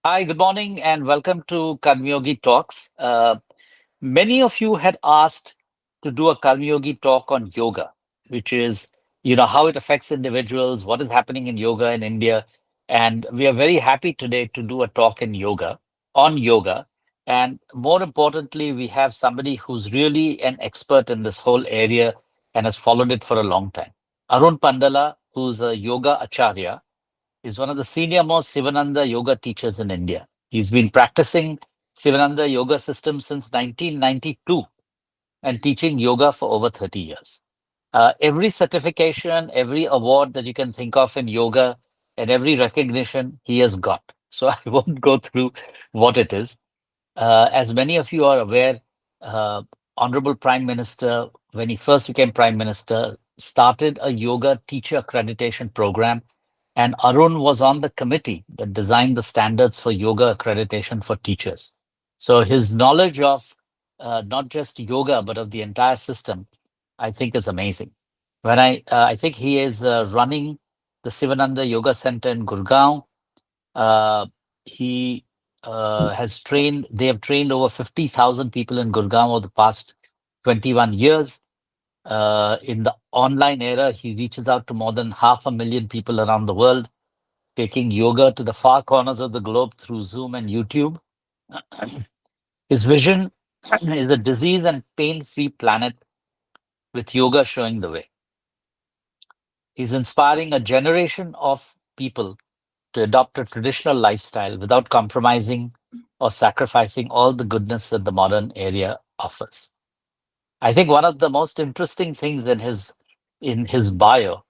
Hi, good morning, and welcome to Karmyogi Talks. Many of you had asked to do a Karmyogi talk on yoga, which is, how it affects individuals, what is happening in yoga in India. And we are very happy today to do a talk on yoga. And more importantly, we have somebody who's really an expert in this whole area and has followed it for a long time. Arun Pandala, who's a yoga acharya, is one of the senior most Sivananda yoga teachers in India. He's been practicing Sivananda yoga system since 1992 and teaching yoga for over 30 years. Every certification, every award that you can think of in yoga, and every recognition he has got. So I won't go through what it is. As many of you are aware, uh, Honorable Prime Minister, when he first became Prime Minister, started a yoga teacher accreditation program, and Arun was on the committee that designed the standards for yoga accreditation for teachers. So his knowledge of not just yoga, but of the entire system, I think is amazing. I think he is running the Sivananda Yoga Center in Gurgaon. He they have trained over 50,000 people in Gurgaon over the past 21 years. In the online era, he reaches out to more than 500,000 people around the world, taking yoga to the far corners of the globe through Zoom and YouTube. His vision is a disease and pain-free planet with yoga showing the way. He's inspiring a generation of people to adopt a traditional lifestyle without compromising or sacrificing all the goodness that the modern area offers. I think one of the most interesting things in his bio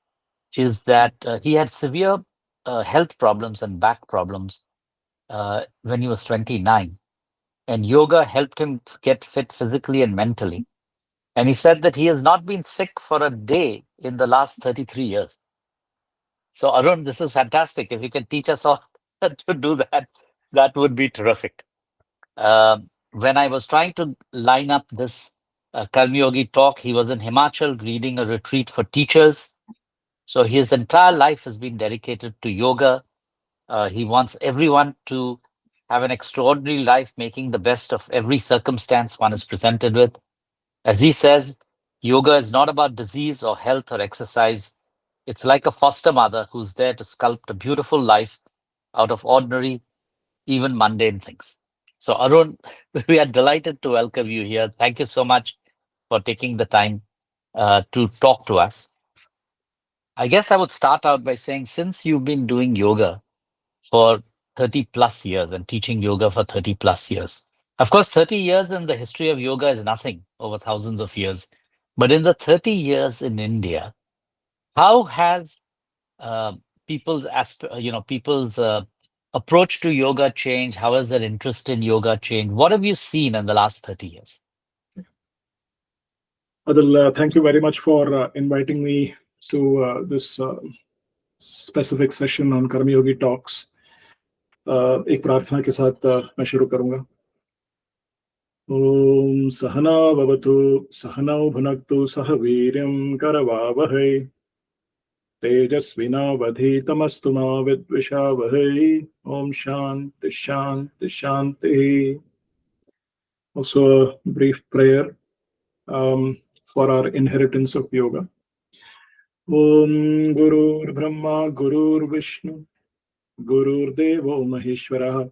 is that he had severe health problems and back problems when he was 29, and yoga helped him get fit physically and mentally. And he said that he has not been sick for a day in the last 33 years. So, Arun, this is fantastic. If you can teach us all to do that, that would be terrific. When I was trying to line up this Karma Yogi talk, he was in Himachal leading a retreat for teachers. So his entire life has been dedicated to yoga. He wants everyone to have an extraordinary life, making the best of every circumstance one is presented with. As he says, yoga is not about disease or health or exercise. It's like a foster mother who's there to sculpt a beautiful life out of ordinary, even mundane things. So, Arun, we are delighted to welcome you here. Thank you so much for taking the time to talk to us. I guess I would start out by saying, since you've been doing yoga for 30 plus years and teaching yoga for 30 plus years, of course, 30 years in the history of yoga is nothing over thousands of years. But in the 30 years in India, how has uh, people's approach to yoga changed? How has their interest in yoga changed? What have you seen in the last 30 years? Adil, thank you very much for inviting me to this specific session on Karma Yogi Talks. एक प्रार्थना के साथ मैं शुरू करूंगा. ओम सहना भवतु सहनौ भुनक्तु सह वीर्यं करवावहै तेजस्विनावधीतमस्तु मा विद्विषावहै. Om Shanti Shanti Shanti. Also a brief prayer for our inheritance of yoga. Om Gurur Brahma Gurur Vishnu Gurur Devo Maheshwara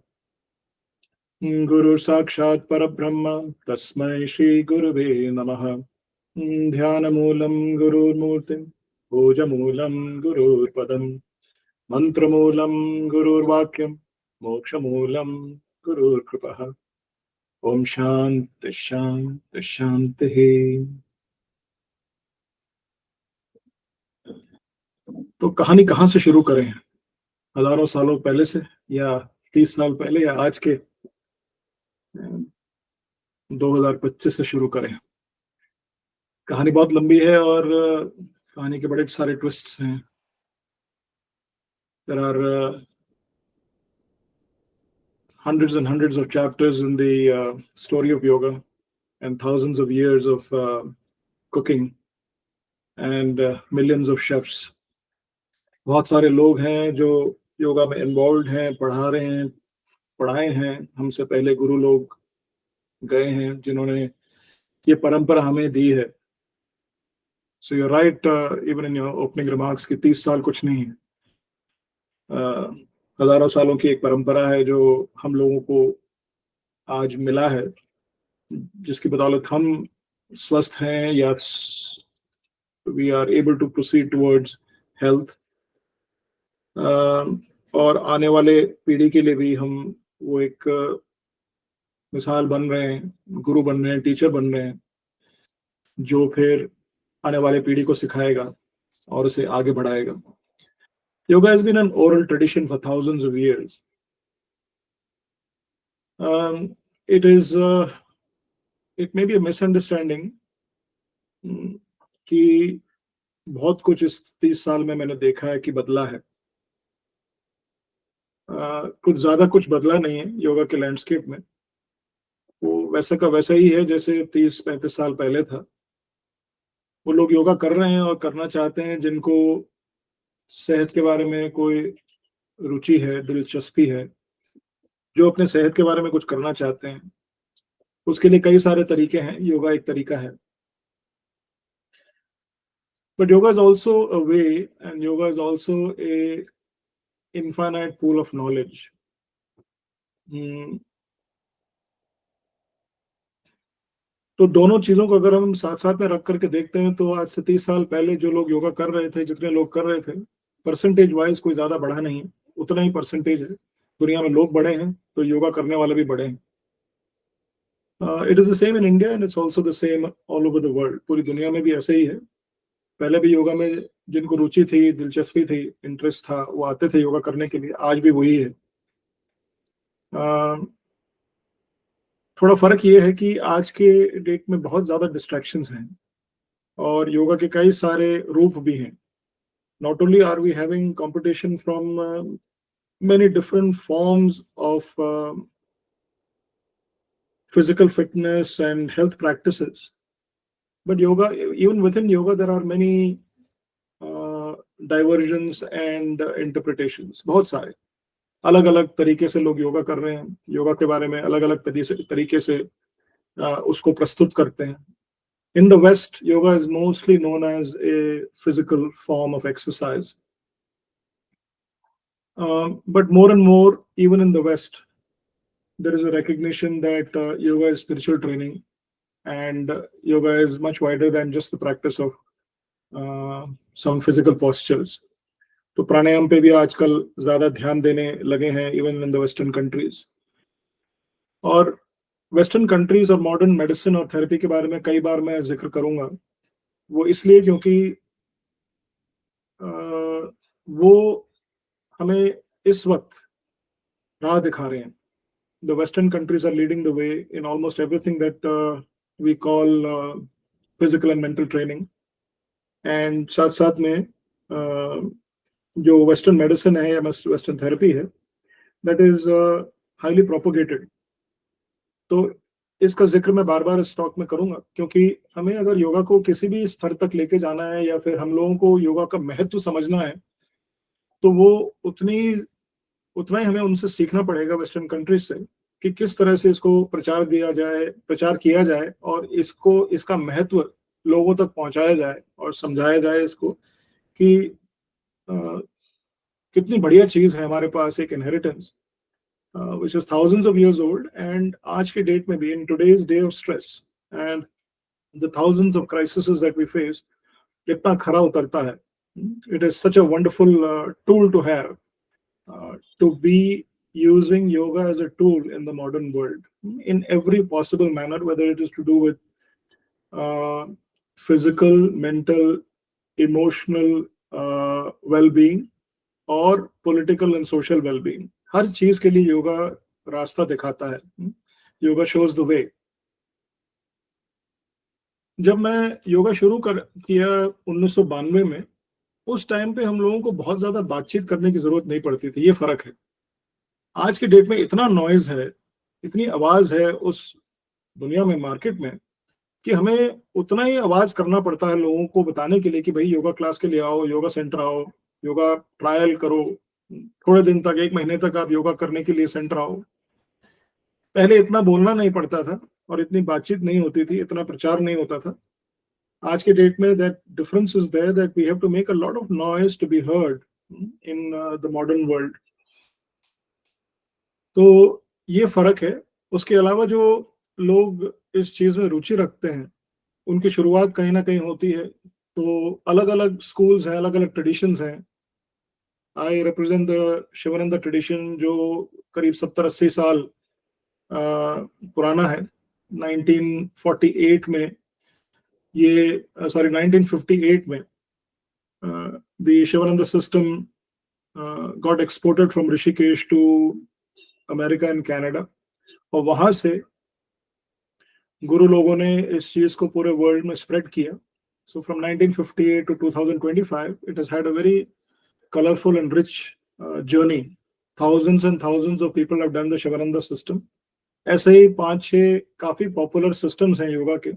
Gurur Sakshat Parabrahma Tasmai Shri Gurave Namaha. Dhyanamoolam Gurur Murtim Pujamulam Gurur Padam Mantramulam Gurur Vakyam Mokshamulam Gurur Kripaha. Om Shanti Shanti Shanti. तो कहानी कहाँ से शुरू करें? हजारों सालों पहले से, या 30 साल पहले, या आज के 2025 से शुरू करें? कहानी बहुत लंबी है और कहानी के बड़े सारे ट्विस्ट्स हैं. There are hundreds and hundreds of chapters in the story of yoga and thousands of years of cooking and millions of chefs. बहुत सारे लोग हैं जो योगा में इन्वॉल्व हैं, पढ़ा रहे हैं, पढ़ाए हैं, हमसे पहले गुरु लोग गए हैं जिन्होंने ये परंपरा हमें दी है. So you right even in your opening remarks कि 30 साल कुछ नहीं है. हजारों सालों की एक परंपरा है जो हम लोगों को आज मिला है, जिसकी बदौलत हम स्वस्थ हैं या we are able to proceed towards health. और आने वाले पीढ़ी के लिए भी हम वो एक मिसाल बन रहे हैं, गुरु बन रहे हैं, टीचर बन रहे हैं, जो फिर आने वाले पीढ़ी को सिखाएगा और उसे आगे बढ़ाएगा. Yoga has been an oral tradition for thousands of years. It may be a misunderstanding कि बहुत कुछ इस 30 साल में मैंने देखा है कि बदला है. कुछ ज्यादा कुछ बदला नहीं है योगा के लैंडस्केप में. वो वैसा का वैसा ही है जैसे 30-35 साल पहले था. वो लोग योगा कर रहे हैं और करना चाहते हैं जिनको सेहत के बारे में कोई रुचि है, दिलचस्पी है, जो अपने सेहत के बारे में कुछ करना चाहते हैं. उसके लिए कई सारे तरीके हैं, योगा एक तरीका है. But yoga is also a way, and yoga is also a infinite pool of knowledge. तो दोनों चीजों को अगर हम साथ साथ में रख करके देखते हैं तो आज से 30 साल पहले जो लोग योगा कर रहे थे, जितने लोग कर रहे थे, परसेंटेज वाइज कोई ज्यादा बढ़ा नहीं है. उतना ही परसेंटेज है. दुनिया में लोग बढ़े हैं तो योगा करने वाले भी बढ़े हैं. It is the same in India and it's also the same all over the world. पूरी दुनिया में भी ऐसे ही है. पहले भी योगा में जिनको रुचि थी, दिलचस्पी थी, इंटरेस्ट था, वो आते थे योगा करने के लिए. आज भी वही है. थोड़ा फर्क ये है कि आज के डेट में बहुत ज्यादा डिस्ट्रैक्शंस हैं और योगा के कई सारे रूप भी हैं. Not only are we having competition from many different forms of physical fitness and health practices, but yoga, even within yoga, there are many diversions and interpretations. बहुत सारे अलग अलग तरीके से लोग योगा कर रहे हैं. योगा के बारे में अलग अलग तरीके से उसको प्रस्तुत करते हैं. In the West, yoga is mostly known as a physical form of exercise. But more and more, even in the West, there is a recognition that yoga is spiritual training, and yoga is much wider than just the practice of some physical postures. तो प्राणायाम पे भी आजकल ज्यादा ध्यान देने लगे हैं, even in the western countries. और वेस्टर्न कंट्रीज और मॉडर्न मेडिसिन और थेरेपी के बारे में कई बार मैं जिक्र करूंगा. वो इसलिए क्योंकि वो हमें इस वक्त राह दिखा रहे हैं. The western countries are leading the way in almost everything that we call physical and mental training. And साथ साथ में जो वेस्टर्न मेडिसिन है या वेस्टर्न थेरेपी है, दैट इज हाईली प्रोपोगेटेड. तो इसका जिक्र मैं बार बार इस टॉक में करूंगा क्योंकि हमें अगर योगा को किसी भी स्तर तक लेके जाना है या फिर हम लोगों को योगा का महत्व समझना है, तो वो उतना ही हमें उनसे सीखना पड़ेगा वेस्टर्न कंट्रीज से कि किस तरह से इसको प्रचार किया जाए और इसका महत्व लोगों तक पहुंचाया जाए और समझाया जाए इसको कि कितनी बढ़िया चीज है हमारे पास एक inheritance which is thousands of years old. And आज के डेट में भी, in today's day of stress and the thousands of crises that we face, कितना खरा उतरता है. It is such a wonderful tool to have, to be using yoga as a tool in the modern world in every possible manner, whether it is to do with physical, mental, emotional well-being or political and social well-being. हर चीज के लिए योगा रास्ता दिखाता है. Yoga shows the way. जब मैं योगा शुरू किया 1992 में, उस टाइम पे हम लोगों को बहुत ज्यादा बातचीत करने की जरूरत नहीं पड़ती थी. ये फर्क है. आज के डेट में इतना नॉइज है, इतनी आवाज है उस दुनिया में, मार्केट में, कि हमें उतना ही आवाज करना पड़ता है लोगों को बताने के लिए कि भाई योगा क्लास के लिए आओ, योगा सेंटर आओ, योगा ट्रायल करो, थोड़े दिन तक, 1 महीने तक आप योगा करने के लिए सेंटर आओ. पहले इतना बोलना नहीं पड़ता था और इतनी बातचीत नहीं होती थी, इतना प्रचार नहीं होता था. आज के डेट में that difference is there that we have to make a lot of noise to be heard in the modern world. तो ये फर्क है. उसके अलावा जो लोग इस चीज में रुचि रखते हैं, उनकी शुरुआत कहीं ना कहीं होती है. तो अलग अलग स्कूल्स हैं, अलग अलग ट्रेडिशंस हैं. I represent the Shivanand tradition, जो करीब 70-80 साल पुराना है. 1948 में ये सॉरी 1958 में the Shivanand system got exported from Rishikesh to America and Canada. और वहां से गुरु लोगों ने इस चीज को पूरे वर्ल्ड में स्प्रेड किया. So from 1958 to 2025 it has had a very colorful and rich journey. Thousands and thousands of people have done the Shivananda system. ऐसे ही 5-6 काफी पॉपुलर सिस्टम्स हैं योगा के,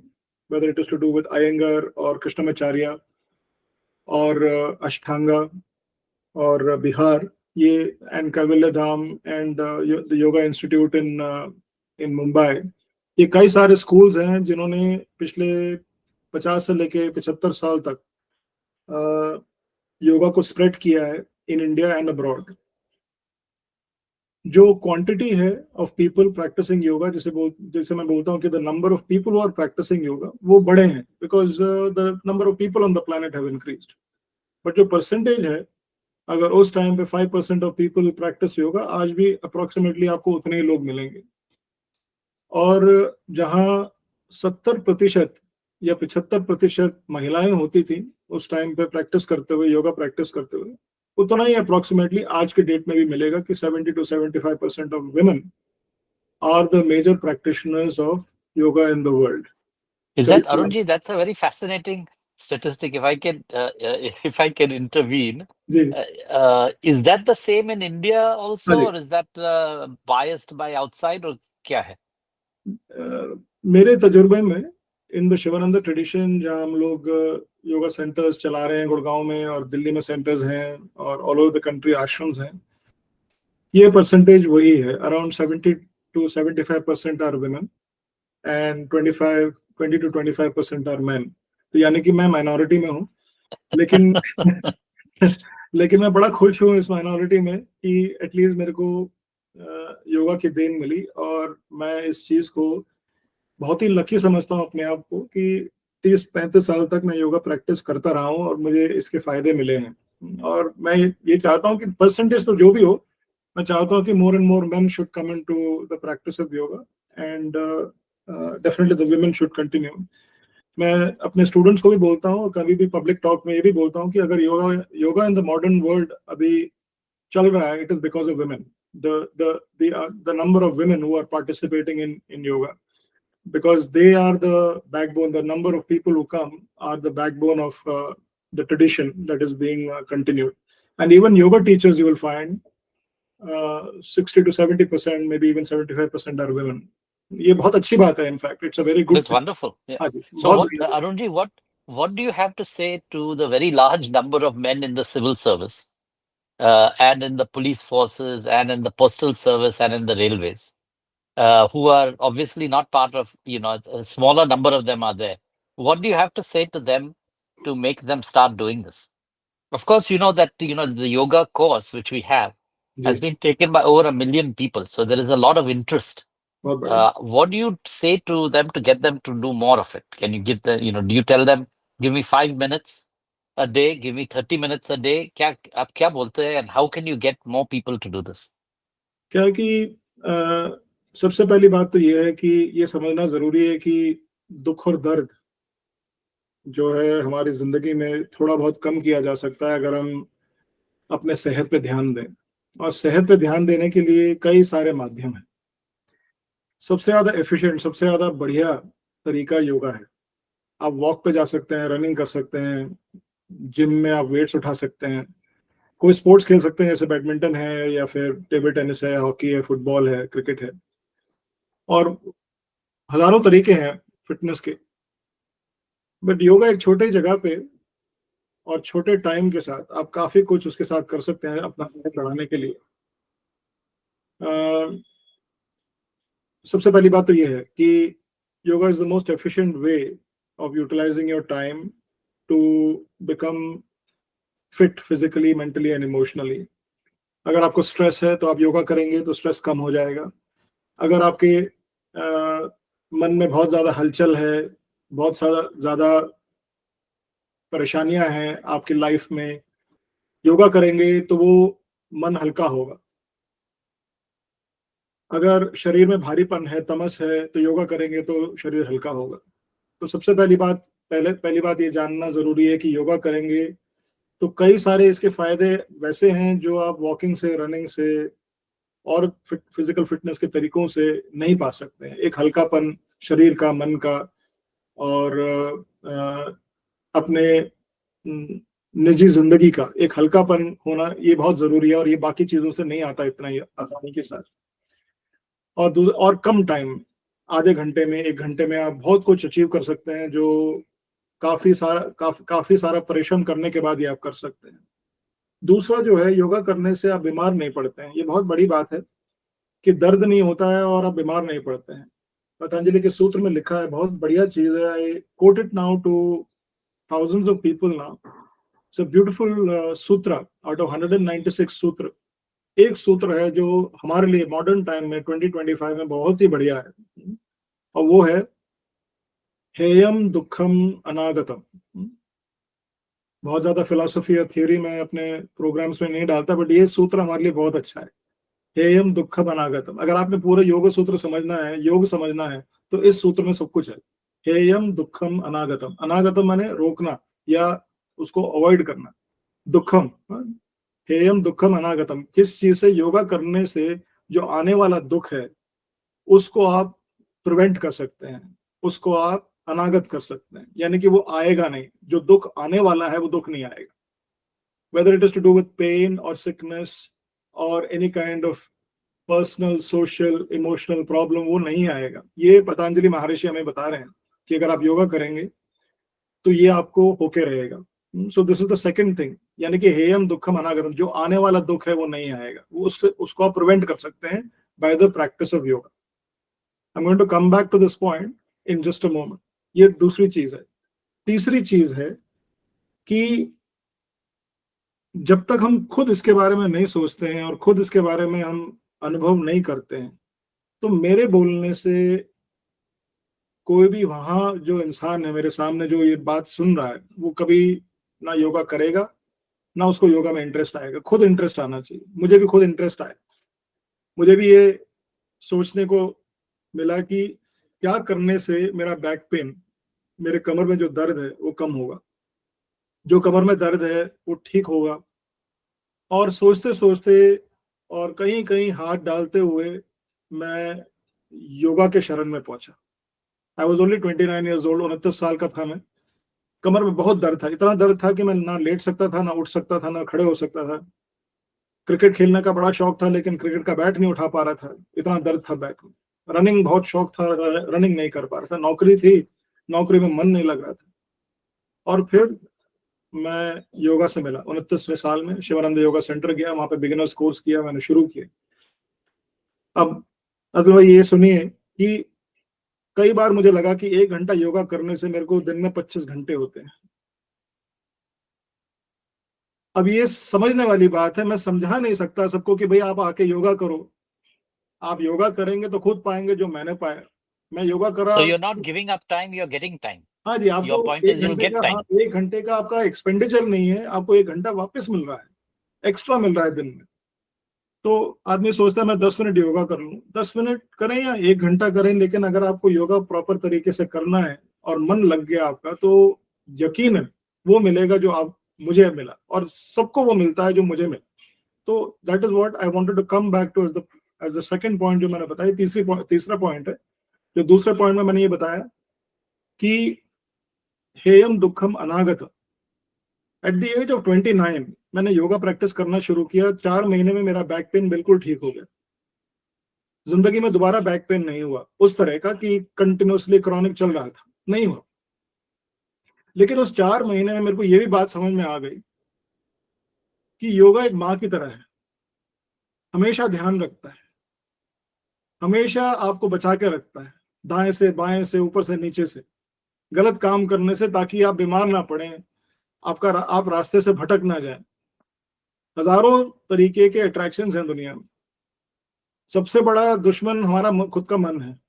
whether it is to do with Iyengar और कृष्णमाचार्य और अष्टांगा और बिहार, ये and Kaivalya Dham and the yoga institute in Mumbai. ये कई सारे स्कूल्स हैं जिन्होंने पिछले 50 से लेके 75 साल तक योगा को स्प्रेड किया है इन इंडिया एंड अब्रॉड. जो क्वांटिटी है ऑफ पीपल प्रैक्टिसिंग योगा, जैसे मैं बोलता हूँ कि the number of people who are practising yoga वो बड़े हैं, because the number of people on the planet have increased. But जो परसेंटेज है, अगर उस टाइम पे 5% ऑफ पीपल प्रैक्टिस योगा, आज भी अप्रोक्सीमेटली आपको उतने ही लोग मिलेंगे. और जहां 70% या 75% महिलाएं होती थी उस टाइम पे प्रैक्टिस करते हुए, योगा प्रैक्टिस करते हुए, उतना ही अप्रोक्सीमेटली आज के डेट में भी मिलेगा कि 70 to 75% of women are the major practitioners of yoga in the world. Is that Arun ji? That's a very fascinating statistic. If I can intervene, जी. is that the same in India also, हाँ जी. or is that biased by outside, or क्या है? मेरे तजुर्बे में in the Shivanand tradition, जहाँ हम लोग योगा सेंटर्स चला रहे हैं गुड़गांव में और दिल्ली में सेंटर्स हैं और all over the country ashrams हैं, ये परसेंटेज वही है. Around 70 to 75% are women and 20 to 25% are men. तो यानी कि मैं माइनॉरिटी में हूँ, लेकिन लेकिन मैं बड़ा खुश हूँ इस माइनॉरिटी में कि एटलीस्ट मेरे को योगा की देन मिली. और मैं इस चीज को बहुत ही लकी समझता हूँ अपने आप को कि 30-35 साल तक मैं योगा प्रैक्टिस करता रहा हूँ और मुझे इसके फायदे मिले हैं. और मैं ये चाहता हूँ कि परसेंटेज तो जो भी हो, मैं चाहता हूँ कि more and more main should come into the practice of yoga and definitely the women should continue. मैं अपने स्टूडेंट्स को भी बोलता हूँ, कभी भी पब्लिक टॉक में ये भी बोलता हूँ कि अगर yoga in the modern world अभी चल रहा है, it is because of women. the number of women who are participating in yoga, because they are the backbone. The number of people who come are the backbone of the tradition that is being continued. And even yoga teachers, you will find 60 to 70%, maybe even 75% are women. ये बहुत अच्छी बात है. In fact, it's a very good. It's wonderful. Yeah. हाँ जी, So बहुत बढ़िया. Arun ji, what do you have to say to the very large number of men in the civil service, and in the police forces, and in the postal service, and in the railways, who are obviously not part of, a smaller number of them are there. What do you have to say to them to make them start doing this? Of course, you know that, the yoga course which we have has ji, been taken by over 1 million people. So there is a lot of interest. बहुत बढ़िया. What do you say to them to get them to do more of it? Can you give them, do you tell them, give me 5 minutes a day, give me 30 minutes a day? आप क्या बोलते हैं, and how can you get more people to do this? क्या है कि सबसे पहली बात तो ये है कि ये समझना जरूरी है कि दुख और दर्द जो है हमारी जिंदगी में थोड़ा बहुत कम किया जा सकता है अगर हम अपने सेहत पे ध्यान दें. और सेहत पे ध्यान देने के लिए कई सारे माध्यम हैं. सबसे ज्यादा एफिशिएंट, सबसे ज्यादा बढ़िया तरीका योगा है. आप वॉक पे जा सकते हैं, रनिंग कर सकते हैं, जिम में आप वेट्स उठा सकते हैं, कोई स्पोर्ट्स खेल सकते हैं, जैसे बैडमिंटन है या फिर टेबल टेनिस है, हॉकी है, फुटबॉल है, क्रिकेट है, और हजारों तरीके हैं फिटनेस के. बट योगा एक छोटे जगह पे और छोटे टाइम के साथ आप काफी कुछ उसके साथ कर सकते हैं अपना सेहत बढ़ाने के लिए. सबसे पहली बात तो ये है कि yoga is the most efficient way of utilising your time to become fit physically, mentally and emotionally. अगर आपको स्ट्रेस है तो आप योगा करेंगे तो स्ट्रेस कम हो जाएगा। अगर आपके मन में बहुत ज्यादा हलचल है, बहुत ज्यादा परेशानियां हैं आपकी लाइफ में, योगा करेंगे तो वो मन हल्का होगा। अगर शरीर में भारीपन है, तमस है, तो योगा करेंगे तो शरीर हल्का होगा। तो सबसे पहली बात ये जानना जरूरी है कि योगा करेंगे तो कई सारे इसके फायदे वैसे हैं जो आप वॉकिंग से, रनिंग से और फिजिकल फिटनेस के तरीकों से नहीं पा सकते हैं। एक हल्कापन शरीर का, मन का, और अपने निजी जिंदगी का एक हल्कापन होना, ये बहुत जरूरी है, और ये बाकी चीजों से नहीं आता इतना ही आसानी के साथ। और कम टाइम, आधे घंटे में, 1 घंटे में आप बहुत कुछ अचीव कर सकते हैं, जो काफी सारा परिश्रम करने के बाद ये आप कर सकते हैं। दूसरा जो है, योगा करने से आप बीमार नहीं पड़ते हैं। ये बहुत बड़ी बात है कि दर्द नहीं होता है और आप बीमार नहीं पड़ते हैं। पतंजलि के सूत्र में लिखा है, बहुत बढ़िया चीज है। I quote it now to thousands of people now. It's a beautiful sutra out of 196 सूत्र। एक सूत्र है जो हमारे लिए मॉडर्न टाइम में 2025 में बहुत ही बढ़िया है, और वो है हेयम दुखम अनागतम। बहुत ज्यादा फिलोसफी या थियोरी में अपने प्रोग्राम्स में नहीं डालता, बट ये सूत्र हमारे लिए बहुत अच्छा है। हेयम दुखम अनागतम। अगर आपने पूरे योग सूत्र समझना है, योग समझना है, तो इस सूत्र में सब कुछ है। हेयम दुखम अनागतम। अनागतम माने रोकना या उसको अवॉइड करना। दुखम, हेयम दुखम अनागतम। किस चीज से? योगा करने से जो आने वाला दुख है उसको आप प्रिवेंट कर सकते हैं, उसको आप अनागत कर सकते हैं, यानी कि वो आएगा नहीं। जो दुख आने वाला है वो दुख नहीं आएगा, whether it is to do with pain or sickness or any kind of personal, social, emotional problem, वो नहीं आएगा। ये पतंजलि महर्षि हमें बता रहे हैं कि अगर आप योगा करेंगे तो ये आपको होके रहेगा। So this is the second thing, यानी कि हेयम दुखम अनागतम। जो आने वाला दुख है वो नहीं आएगा, वो उसको आप प्रिवेंट कर सकते हैं by the practice of yoga. I am going to come back to this point in just a moment. ये दूसरी चीज है। तीसरी चीज है कि जब तक हम खुद इसके बारे में नहीं सोचते हैं और खुद इसके बारे में हम अनुभव नहीं करते हैं, तो मेरे बोलने से कोई भी वहां जो इंसान है मेरे सामने जो ये बात सुन रहा है, वो कभी ना योगा करेगा, ना उसको योगा में इंटरेस्ट आएगा। खुद इंटरेस्ट आना चाहिए। मुझे भी खुद इंटरेस्ट आया। मुझे भी ये सोचने को मिला कि क्या करने से मेरा बैक पेन, मेरे कमर में जो दर्द है वो कम होगा, जो कमर में दर्द है वो ठीक होगा। और सोचते सोचते और कहीं कहीं हाथ डालते हुए मैं योगा के शरण में पहुंचा। I was only 29 years old. 29 साल का था मैं। कमर में बहुत दर्द था, इतना दर्द था कि मैं ना लेट सकता था, ना उठ सकता था, ना खड़े हो सकता था। क्रिकेट खेलने का बड़ा शौक था, लेकिन क्रिकेट का बैट नहीं उठा पा रहा था, इतना दर्द था बैक में। रनिंग बहुत शौक था, रनिंग नहीं कर पा रहा था। नौकरी थी, नौकरी में मन नहीं लग रहा था। और फिर मैं योगा से मिला 29वें साल में। शिवानंद योगा सेंटर गया, वहां पे बिगिनर्स कोर्स किया, मैंने शुरू किया। अब अगर भाई ये सुनिए कि कई बार मुझे लगा कि 1 घंटा योगा करने से मेरे को दिन में 25 घंटे होते हैं। अब ये समझने वाली बात है। मैं समझा नहीं सकता सबको कि भाई आप आके योगा करो। आप योगा करेंगे तो खुद पाएंगे जो मैंने पाया। मैं योगा करा। So you're not giving up time, you're getting time. हाँ जी, आपको Your point एक is you'll घंटे get का, हाँ, time. 1 घंटे का आपका एक्सपेंडिचर नहीं है, आपको 1 घंटा वापस मिल रहा है, एक्स्ट्रा मिल रहा है दिन में। तो आदमी सोचता है मैं 10 मिनट योगा कर लूं। 10 मिनट करें या 1 घंटा करें, लेकिन अगर आपको योगा प्रॉपर तरीके से करना है और मन लग गया आपका, तो यकीन वो मिलेगा जो आप मुझे मिला, और सबको वो मिलता है जो मुझे मिला। तो that is what I wanted to come back to as the second point जो मैंने बताया। तीसरा पॉइंट है जो दूसरे पॉइंट में मैंने ये बताया कि हेयम दुखम अनागत। एट द एज ऑफ 29 मैंने योगा प्रैक्टिस करना शुरू किया। 4 महीने में मेरा बैक पेन बिल्कुल ठीक हो गया। जिंदगी में दोबारा बैक पेन नहीं हुआ उस तरह का कि कंटिन्यूअसली क्रॉनिक चल रहा था, नहीं हुआ। लेकिन उस 4 महीने में मेरे को ये भी बात समझ में आ गई कि योगा एक माँ की तरह है, हमेशा ध्यान रखता है। हमेशा आपको बचा के रखता है, दाएं से बाएं से, ऊपर से नीचे से, गलत काम करने से, ताकि आप बीमार ना पड़े, आप रास्ते से भटक ना जाए। हजारों तरीके के अट्रैक्शंस हैं दुनिया में। सबसे बड़ा दुश्मन हमारा खुद का मन है।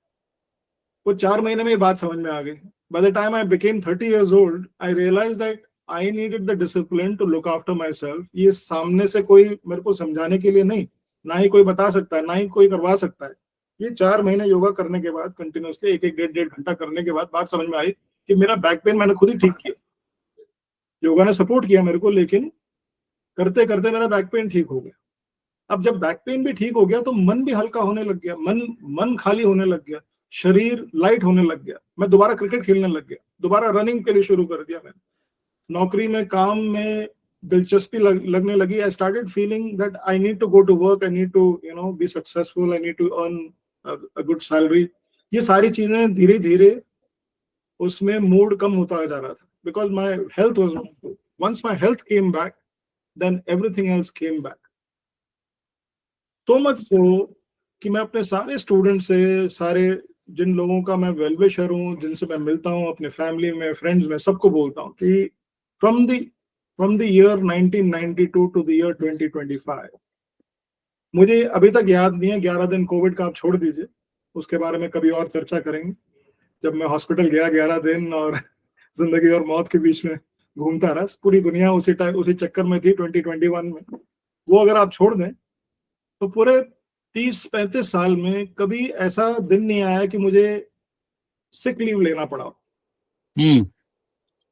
वो 4 महीने में ये बात समझ में आ गई। By the time I became 30 years old, I realise that I needed the discipline to look after my self. ये सामने से कोई मेरे को समझाने के लिए नहीं, ना ही कोई बता सकता है, ना ही कोई करवा सकता है। ये 4 महीने योगा करने के बाद, कंटिन्यूसली एक डेढ़ घंटा करने के बाद बात समझ में आई कि मेरा बैक पेन मैंने खुद ही ठीक किया। योगा ने सपोर्ट किया मेरे को, लेकिन करते करते मेरा बैक पेन ठीक हो गया। अब जब बैक पेन भी ठीक हो गया तो मन भी हल्का होने लग गया, मन खाली होने लग गया, शरीर लाइट होने लग गया। मैं दोबारा क्रिकेट खेलने लग गया, दोबारा रनिंग के लिए शुरू कर दिया मैंने। नौकरी में, काम में दिलचस्पी लगने लगी। I started feeling that I need to go to work, I need to be successful, I need to earn a good salary. ये सारी चीजें धीरे धीरे उसमें मूड कम होता जा रहा था, because my health was not good. Once my health came back, then everything else came back. तो मच सो कि मैं अपने सारे स्टूडेंट से, सारे जिन लोगों का मैं वेलविशर हूँ, जिनसे मैं मिलता हूँ, अपने फैमिली में, फ्रेंड्स में, सबको बोलता हूँ कि from the year 1992 to the year 2025, मुझे अभी तक याद नहीं है 11 दिन कोविड का, आप छोड़ दीजिए, उसके बारे में कभी और चर्चा करेंगे। जब मैं हॉस्पिटल गया 11 दिन और जिंदगी और मौत के बीच में घूमता रहा, पूरी दुनिया उसी चक्कर में थी 2021 में, वो अगर आप छोड़ दें तो पूरे 30-35 साल में कभी ऐसा दिन नहीं आया कि मुझे सिक लीव लेना पड़ा।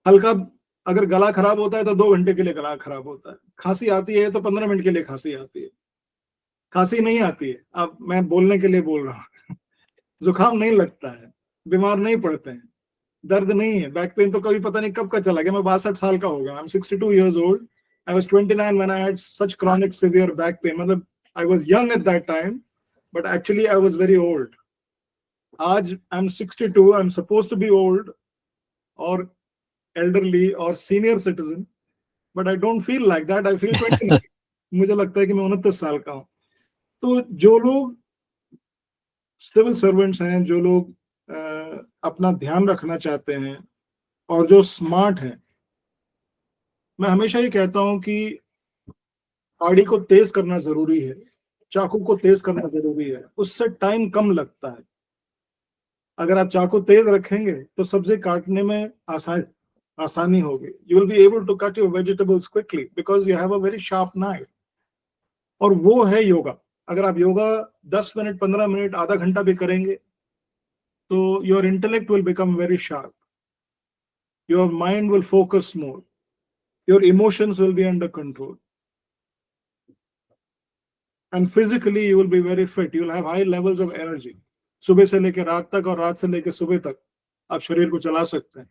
हल्का अगर गला खराब होता है तो 2 घंटे के लिए गला खराब होता है, खांसी आती है तो 15 मिनट के लिए खांसी आती है, खांसी नहीं आती है, अब मैं बोलने के लिए बोल रहा हूँ, जुकाम नहीं लगता है, बीमार नहीं पड़ते हैं, दर्द नहीं है, बैक पेन तो कभी पता नहीं कब का चला गया। मैं 62 साल का हो गया, I am 62 years old. I was 29 when I had such chronic severe back pain. मतलब I was young at that time, but actually I was very old. आज I'm 62, I'm supposed to be old or elderly or senior citizen, but I don't feel like that. I feel 29. मुझे लगता है कि मैं 29 साल का हूँ। तो जो लोग सिविल सर्वेंट्स हैं, जो लोग अपना ध्यान रखना चाहते हैं और जो स्मार्ट हैं, मैं हमेशा ये कहता हूं कि आड़ी को तेज करना जरूरी है, चाकू को तेज करना जरूरी है, उससे टाइम कम लगता है। अगर आप चाकू तेज रखेंगे तो सब्जी काटने में आसानी होगी। You will be able to cut your vegetables quickly because you have a very sharp knife. और वो है योगा। अगर आप योगा 10 मिनट, 15 मिनट, आधा घंटा भी करेंगे तो your intellect will become very sharp, your mind will focus more, your emotions will be under control, and physically you will be very fit. You will have high levels of energy. सुबह से लेकर रात तक और रात से लेकर सुबह तक आप शरीर को चला सकते हैं।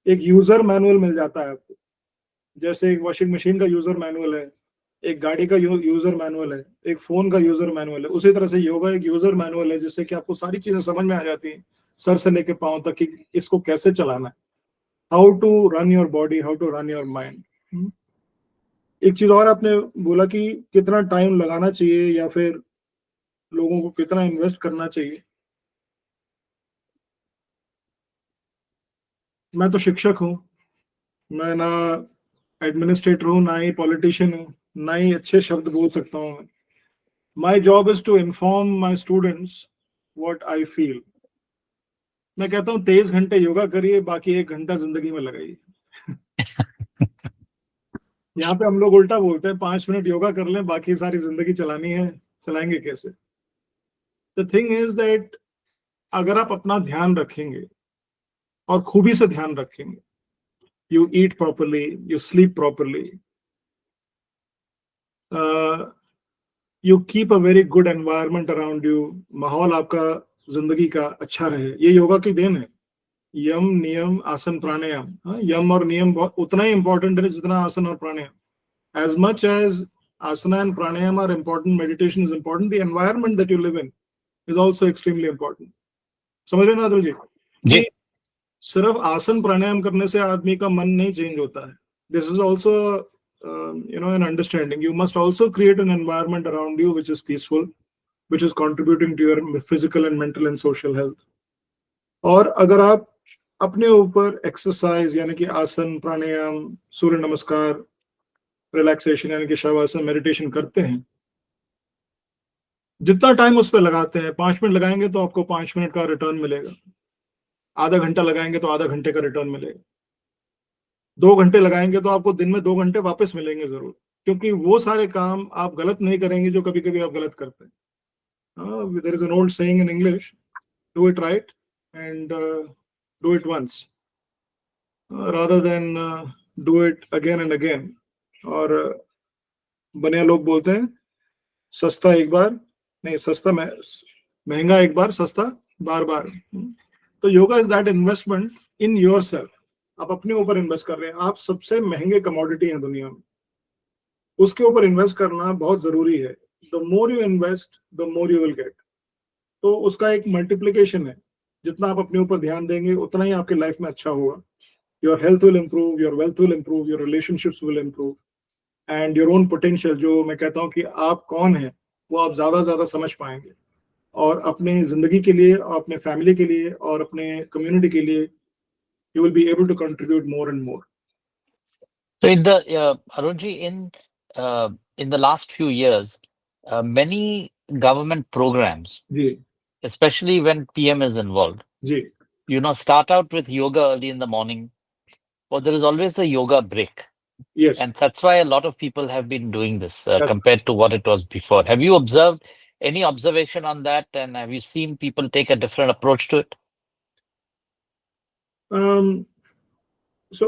एक यूजर मैनुअल मिल जाता है आपको, जैसे एक वॉशिंग मशीन का यूजर मैनुअल है, एक गाड़ी का यूजर मैनुअल है, एक फोन का यूजर मैनुअल है, उसी तरह से योगा एक यूजर मैनुअल है, जिससे कि आपको सारी चीजें समझ में आ जाती हैं, सर से लेकर पांव तक, कि इसको कैसे चलाना है, how to run your body, how to run your mind. एक चीज और आपने बोला कि कितना टाइम लगाना चाहिए या फिर लोगों को कितना इन्वेस्ट करना चाहिए। मैं तो शिक्षक हूं, मैं ना एडमिनिस्ट्रेटर हूं, ना ही पॉलिटिशियन हूं, ना ही अच्छे शब्द बोल सकता हूं। My job is to inform my students what I feel. मैं कहता हूं 23 घंटे योगा करिए, बाकी 1 घंटा जिंदगी में लगाइए। यहाँ पे हम लोग उल्टा बोलते हैं, 5 मिनट योगा कर लें, बाकी सारी जिंदगी चलानी है, चलाएंगे कैसे? द थिंग इज दैट अगर आप अपना ध्यान रखेंगे और खूबी से ध्यान रखेंगे, you eat properly, you sleep properly, you keep a very good environment around you, माहौल आपका जिंदगी का अच्छा रहे, ये योगा की देन है। यम, नियम, आसन, प्राणायाम। यम और नियम उतना ही इंपॉर्टेंट है जितना आसन और प्राणायाम। as much as asana and pranayama are important, meditation is important, the environment that you live in is also extremely important. समझ रहे ना अतुल जी? कि सिर्फ आसन प्राणायाम करने से आदमी का मन नहीं चेंज होता है। This is also an understanding. You must also create an environment around you which is peaceful, which is contributing to your physical and mental and social health. और अगर आप अपने ऊपर एक्सरसाइज यानी कि आसन, प्राणायाम, सूर्य नमस्कार, रिलैक्सेशन यानी कि शवासन, मेडिटेशन करते हैं, जितना टाइम उस पर लगाते हैं, 5 मिनट लगाएंगे तो आपको 5 मिनट का रिटर्न मिलेगा, आधा घंटा लगाएंगे तो आधा घंटे का रिटर्न मिलेगा, 2 घंटे लगाएंगे तो आपको दिन में 2 घंटे वापस मिलेंगे जरूर, क्योंकि वो सारे काम आप गलत नहीं करेंगे जो कभी कभी आप गलत करते हैं. There is an old saying in English, do it right and do it once rather than do it again and again. और बनिया लोग बोलते हैं सस्ता एक बार नहीं, सस्ता महंगा एक बार, सस्ता बार बार. तो yoga is that investment in yourself. आप अपने ऊपर इन्वेस्ट कर रहे हैं. आप सबसे महंगे कमोडिटी हैं दुनिया में, उसके ऊपर इन्वेस्ट करना बहुत जरूरी है. The more you invest the more you will get. तो उसका एक मल्टीप्लिकेशन है. जितना आप अपने ऊपर ध्यान देंगे उतना ही आपकी लाइफ में अच्छा होगा. Your health will improve, your wealth will improve, your relationships will improve and your own potential, जो मैं कहता हूँ कि आप कौन है वो आप ज्यादा समझ पाएंगे और अपने जिंदगी के लिए, अपने फैमिली के लिए और अपने कम्युनिटी के लिए you will be able to contribute more and more. So in the Arunji, in the last few years, many government programs, Ji. especially when PM is involved, Ji. Start out with yoga early in the morning, or there is always a yoga break. Yes. And that's why a lot of people have been doing this compared to what it was before. Have you observed any observation on that? And have you seen people take a different approach to it? So,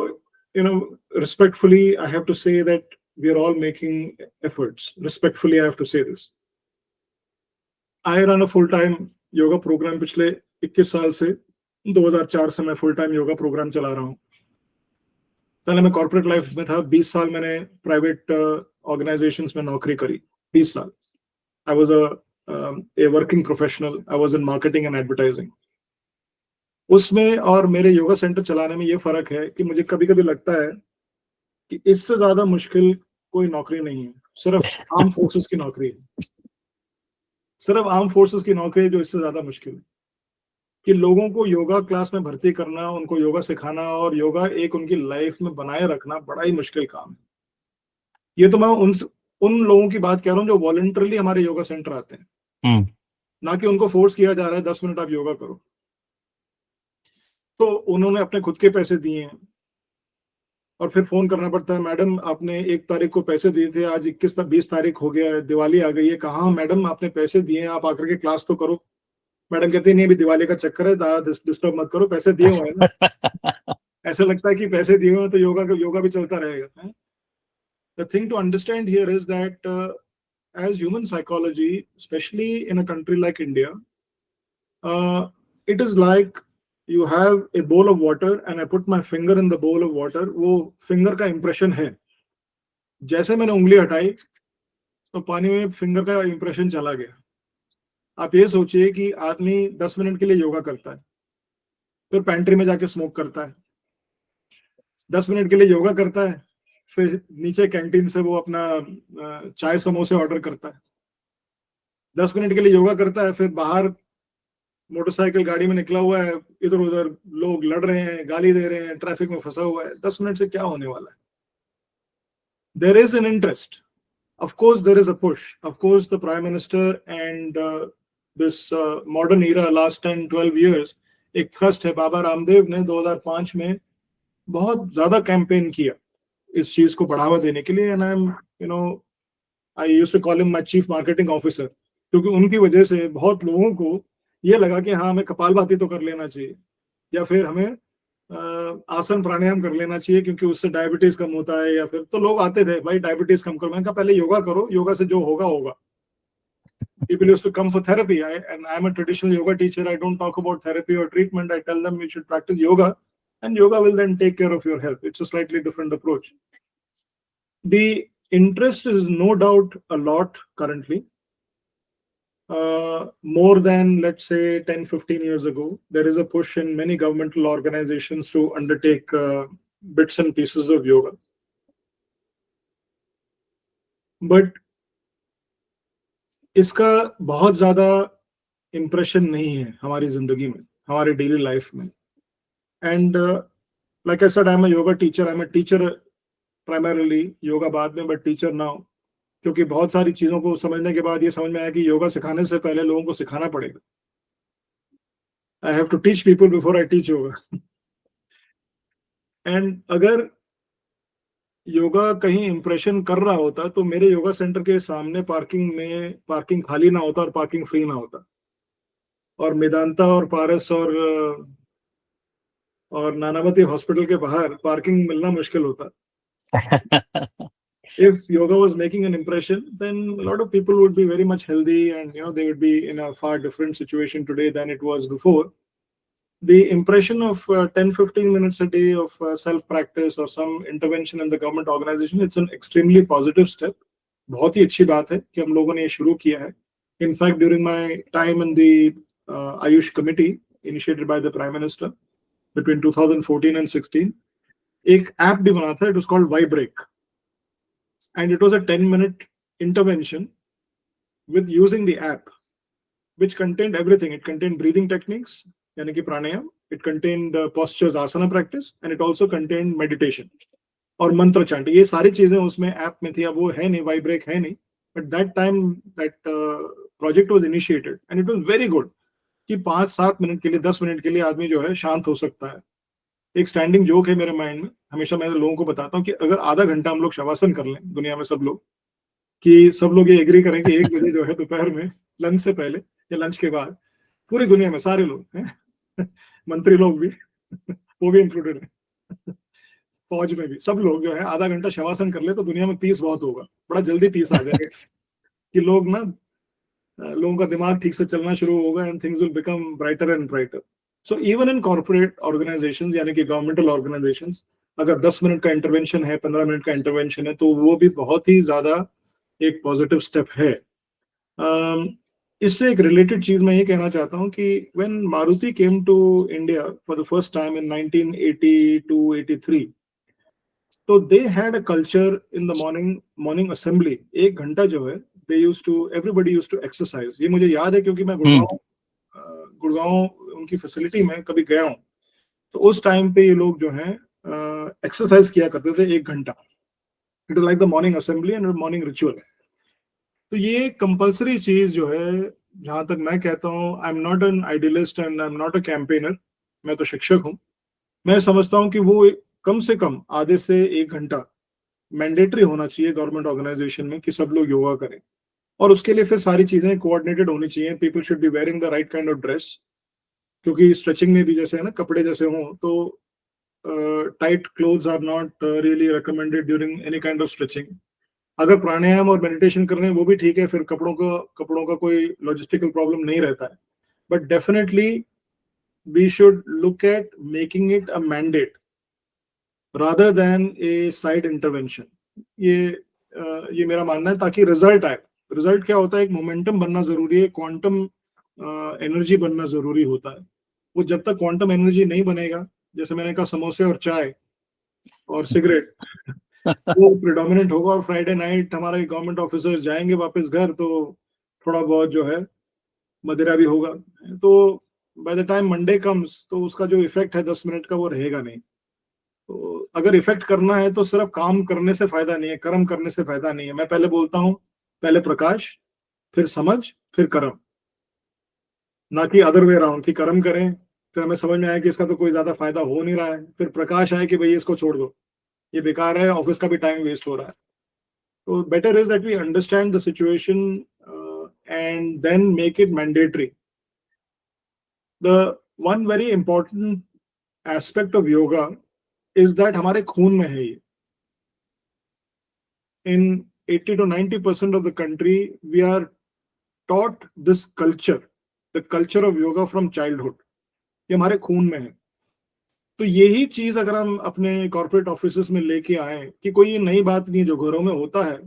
respectfully, I have to say that we are all making efforts. Respectfully, I have to say this. I run a full-time yoga program पिछले 21 साल से, 2004 से मैं full-time yoga program चला रहा हूँ. पहले मैं कॉर्पोरेट लाइफ में था. 20 साल मैंने प्राइवेट ऑर्गेनाइजेशंस में नौकरी करी. 20 साल. I was a working professional. I was in marketing and advertising. उसमें और मेरे योगा सेंटर चलाने में ये फर्क है कि मुझे कभी कभी लगता है कि इससे ज्यादा मुश्किल कोई नौकरी नहीं है. सिर्फ आर्म फोर्सेस की नौकरी है. सिर्फ आर्म फोर्सेस की नौकरी है जो इससे ज्यादा मुश्किल है. कि लोगों को योगा क्लास में भर्ती करना, उनको योगा सिखाना और योगा एक उनकी लाइफ में बनाए रखना बड़ा ही मुश्किल काम है. ये तो मैं उन लोगों की बात कह रहा हूँ जो वॉलंटरली हमारे योगा सेंटर आते हैं, ना कि उनको फोर्स किया जा रहा है 10 मिनट आप योगा करो. तो उन्होंने अपने खुद के पैसे दिए हैं और फिर फोन करना पड़ता है, मैडम आपने 1 तारीख को पैसे दिए थे, आज 20 तारीख हो गया है, दिवाली आ गई है. कहाँ मैडम, आपने पैसे दिए हैं, आप आकर के क्लास तो करो. मैडम कहती नहीं, अभी दिवाली का चक्कर है, डिस्टर्ब मत करो, पैसे दिए हुए हैं ना. ऐसा लगता है कि पैसे दिए हुए हैं तो योगा भी चलता रहेगा. The thing to understand here is that as human psychology, especially in a country like India, it is like you have a bowl of water and I put my finger in the bowl of water. वो finger का impression है. जैसे मैंने उंगली हटाई तो पानी में फिंगर का इंप्रेशन चला गया. आप ये सोचिए कि आदमी 10 मिनट के लिए योगा करता है, फिर पेंट्री में जाके स्मोक करता है. 10 मिनट के लिए योगा करता है, फिर नीचे कैंटीन से वो अपना चाय समोसे ऑर्डर करता है. 10 मिनट के लिए योगा करता है, फिर बाहर मोटरसाइकिल गाड़ी में निकला हुआ है, इधर उधर लोग लड़ रहे हैं, गाली दे रहे हैं, ट्रैफिक में फंसा हुआ है. 10 मिनट से क्या होने वाला है? There is an interest. Of course, there is a push. Of course, the Prime Minister and this modern era, last 10-12 years, एक thrust है. बाबा रामदेव ने 2005 में बहुत ज्यादा कैंपेन किया इस चीज को बढ़ावा देने के लिए. And I used to call him my chief marketing officer, क्योंकि उनकी वजह से बहुत लोगों को ये लगा कि हाँ, हमें कपालभाति तो कर लेना चाहिए या फिर हमें आसन प्राणायाम कर लेना चाहिए क्योंकि उससे डायबिटीज कम होता है. या फिर तो लोग आते थे, भाई डायबिटीज कम करो. मैंने कहा पहले योगा करो, योगा से जो होगा होगा. People used to come for therapy. And I'm a traditional yoga teacher. I don't talk about therapy or treatment. I tell them you should practice yoga, and yoga will then take care of your health. It's a slightly different approach. The interest is no doubt a lot currently. More than, let's say, 10-15 years ago, there is a push in many governmental organizations to undertake bits and pieces of yoga. But इसका बहुत ज्यादा impression नहीं है हमारी जिंदगी में, हमारी daily life में. And like I said, I am a yoga teacher. I am a teacher primarily, yoga बाद में, बट टीचर नाउ. क्योंकि बहुत सारी चीजों को समझने के बाद ये समझ में आया कि योगा सिखाने से पहले लोगों को सिखाना पड़ेगा. I have to teach people before I teach yoga. And अगर योगा कहीं इंप्रेशन कर रहा होता तो मेरे योगा सेंटर के सामने पार्किंग में पार्किंग खाली ना होता और पार्किंग फ्री ना होता, और मेदांता और पारस और नानावती हॉस्पिटल के बाहर पार्किंग मिलना मुश्किल होता. If yoga was making an impression, then a lot of people would be very much healthy, and they would be in a far different situation today than it was before. The impression of 10-15 minutes a day of self practice or some intervention in the government organization, it's an extremely positive step. बहुत ही अच्छी बात है कि हम लोगों ने ये शुरू किया है. In fact, during my time in the Ayush committee initiated by the Prime Minister between 2014 and 16, एक ऐप भी बना था. It was called Vibrake, and it was a 10-minute intervention with using the app, which contained everything. It contained breathing techniques, यानी कि प्राणायाम. It contained postures, asana practice, and it also contained meditation और मंत्र chant. ये सारी चीजें उसमें app में थी. अब वो है नहीं, वाइब्रेक है नहीं, but that time that project was initiated and it was very good कि 5-7 मिनट के लिए, 10 मिनट के लिए आदमी जो है शांत हो सकता है. एक स्टैंडिंग जोक है मेरे माइंड में, हमेशा मैं लोगों को बताता हूँ कि अगर आधा घंटा हम लोग शवासन कर लें दुनिया में सब लोग, कि सब लोग ये एग्री करें कि 1 बजे जो है दोपहर में लंच से पहले या लंच के बाद पूरी दुनिया में सारे लोग हैं, मंत्री लोग भी, वो भी इंक्लूडेड है, फौज में भी, सब लोग जो है आधा घंटा शवासन कर ले तो दुनिया में पीस बहुत होगा. बड़ा जल्दी पीस आ जाएगा कि लोगों का दिमाग ठीक से चलना शुरू होगा and things will become brighter and brighter. So even in corporate organisations, यानी कि गवर्नमेंटल ऑर्गेनाइजेशंस, अगर 10 मिनट का इंटरवेंशन है, 15 मिनट का इंटरवेंशन है, तो वो भी बहुत ही ज्यादा एक पॉजिटिव स्टेप है. इससे एक रिलेटेड चीज मैं ये कहना चाहता हूँ कि when Maruti came to India for the first time in 1982-83, तो they had a culture in the morning assembly. 1 घंटा जो है एवरीबडी यूज्ड टू एक्सरसाइज. ये मुझे याद है क्योंकि मैं गुड़गांव उनकी फैसिलिटी में कभी गया हूँ, तो उस टाइम पे ये लोग जो है एक्सरसाइज किया करते थे 1 घंटा. It was like the morning assembly and morning ritual. तो ये कंपल्सरी चीज जो है, जहां तक मैं कहता हूँ, I am not an idealist and I am not a campaigner, मैं तो शिक्षक हूँ. मैं समझता हूँ कि वो कम से कम आधे से 1 घंटा मैंडेटरी होना चाहिए गवर्नमेंट ऑर्गेनाइजेशन में कि सब लोग योगा करें. और उसके लिए फिर सारी चीजें कोऑर्डिनेटेड होनी चाहिए. People should be wearing the right kind of dress, क्योंकि स्ट्रेचिंग में भी जैसे है ना, कपड़े जैसे हों, तो tight clothes are not really recommended during any kind of stretching. अगर प्राणायाम और मेडिटेशन कर रहे हैं वो भी ठीक है, फिर कपड़ों का कोई लॉजिस्टिकल प्रॉब्लम नहीं रहता है. But definitely we should look at making it a mandate rather than a side intervention. ये मेरा मानना है, ताकि रिजल्ट आए. रिजल्ट क्या होता है, एक मोमेंटम बनना जरूरी है, क्वांटम एनर्जी बनना जरूरी होता है. वो जब तक क्वांटम एनर्जी नहीं बनेगा, जैसे मैंने कहा, समोसे और चाय और सिगरेट वो प्रिडोमिनेंट होगा, और फ्राइडे नाइट हमारे गवर्नमेंट ऑफिसर्स जाएंगे वापस घर, तो थोड़ा बहुत जो है मदिरा भी होगा. तो bye the time Monday comes, तो उसका जो इफेक्ट है 10 मिनट का, वो रहेगा नहीं. तो अगर इफेक्ट करना है तो सिर्फ काम करने से फायदा नहीं है, कर्म करने से फायदा नहीं है. मैं पहले बोलता हूँ, पहले प्रकाश, फिर समझ, फिर कर्म, ना कि अदर वे अराउंड कि कर्म करें, फिर हमें समझ में आया कि इसका तो कोई ज्यादा फायदा हो नहीं रहा है, फिर प्रकाश आए कि भाई इसको छोड़ दो, ये बेकार है, ऑफिस का भी टाइम वेस्ट हो रहा है. तो better is that we understand the situation and then make it mandatory. The one very important aspect of yoga is that हमारे खून में है ये. In 80 to 90% of the country, we are taught this culture, the culture of yoga from childhood. ये हमारे खून में है. तो यही चीज अगर हम अपने कॉर्पोरेट ऑफिसेस में लेके आए कि कोई नई बात नहीं, जो घरों में होता है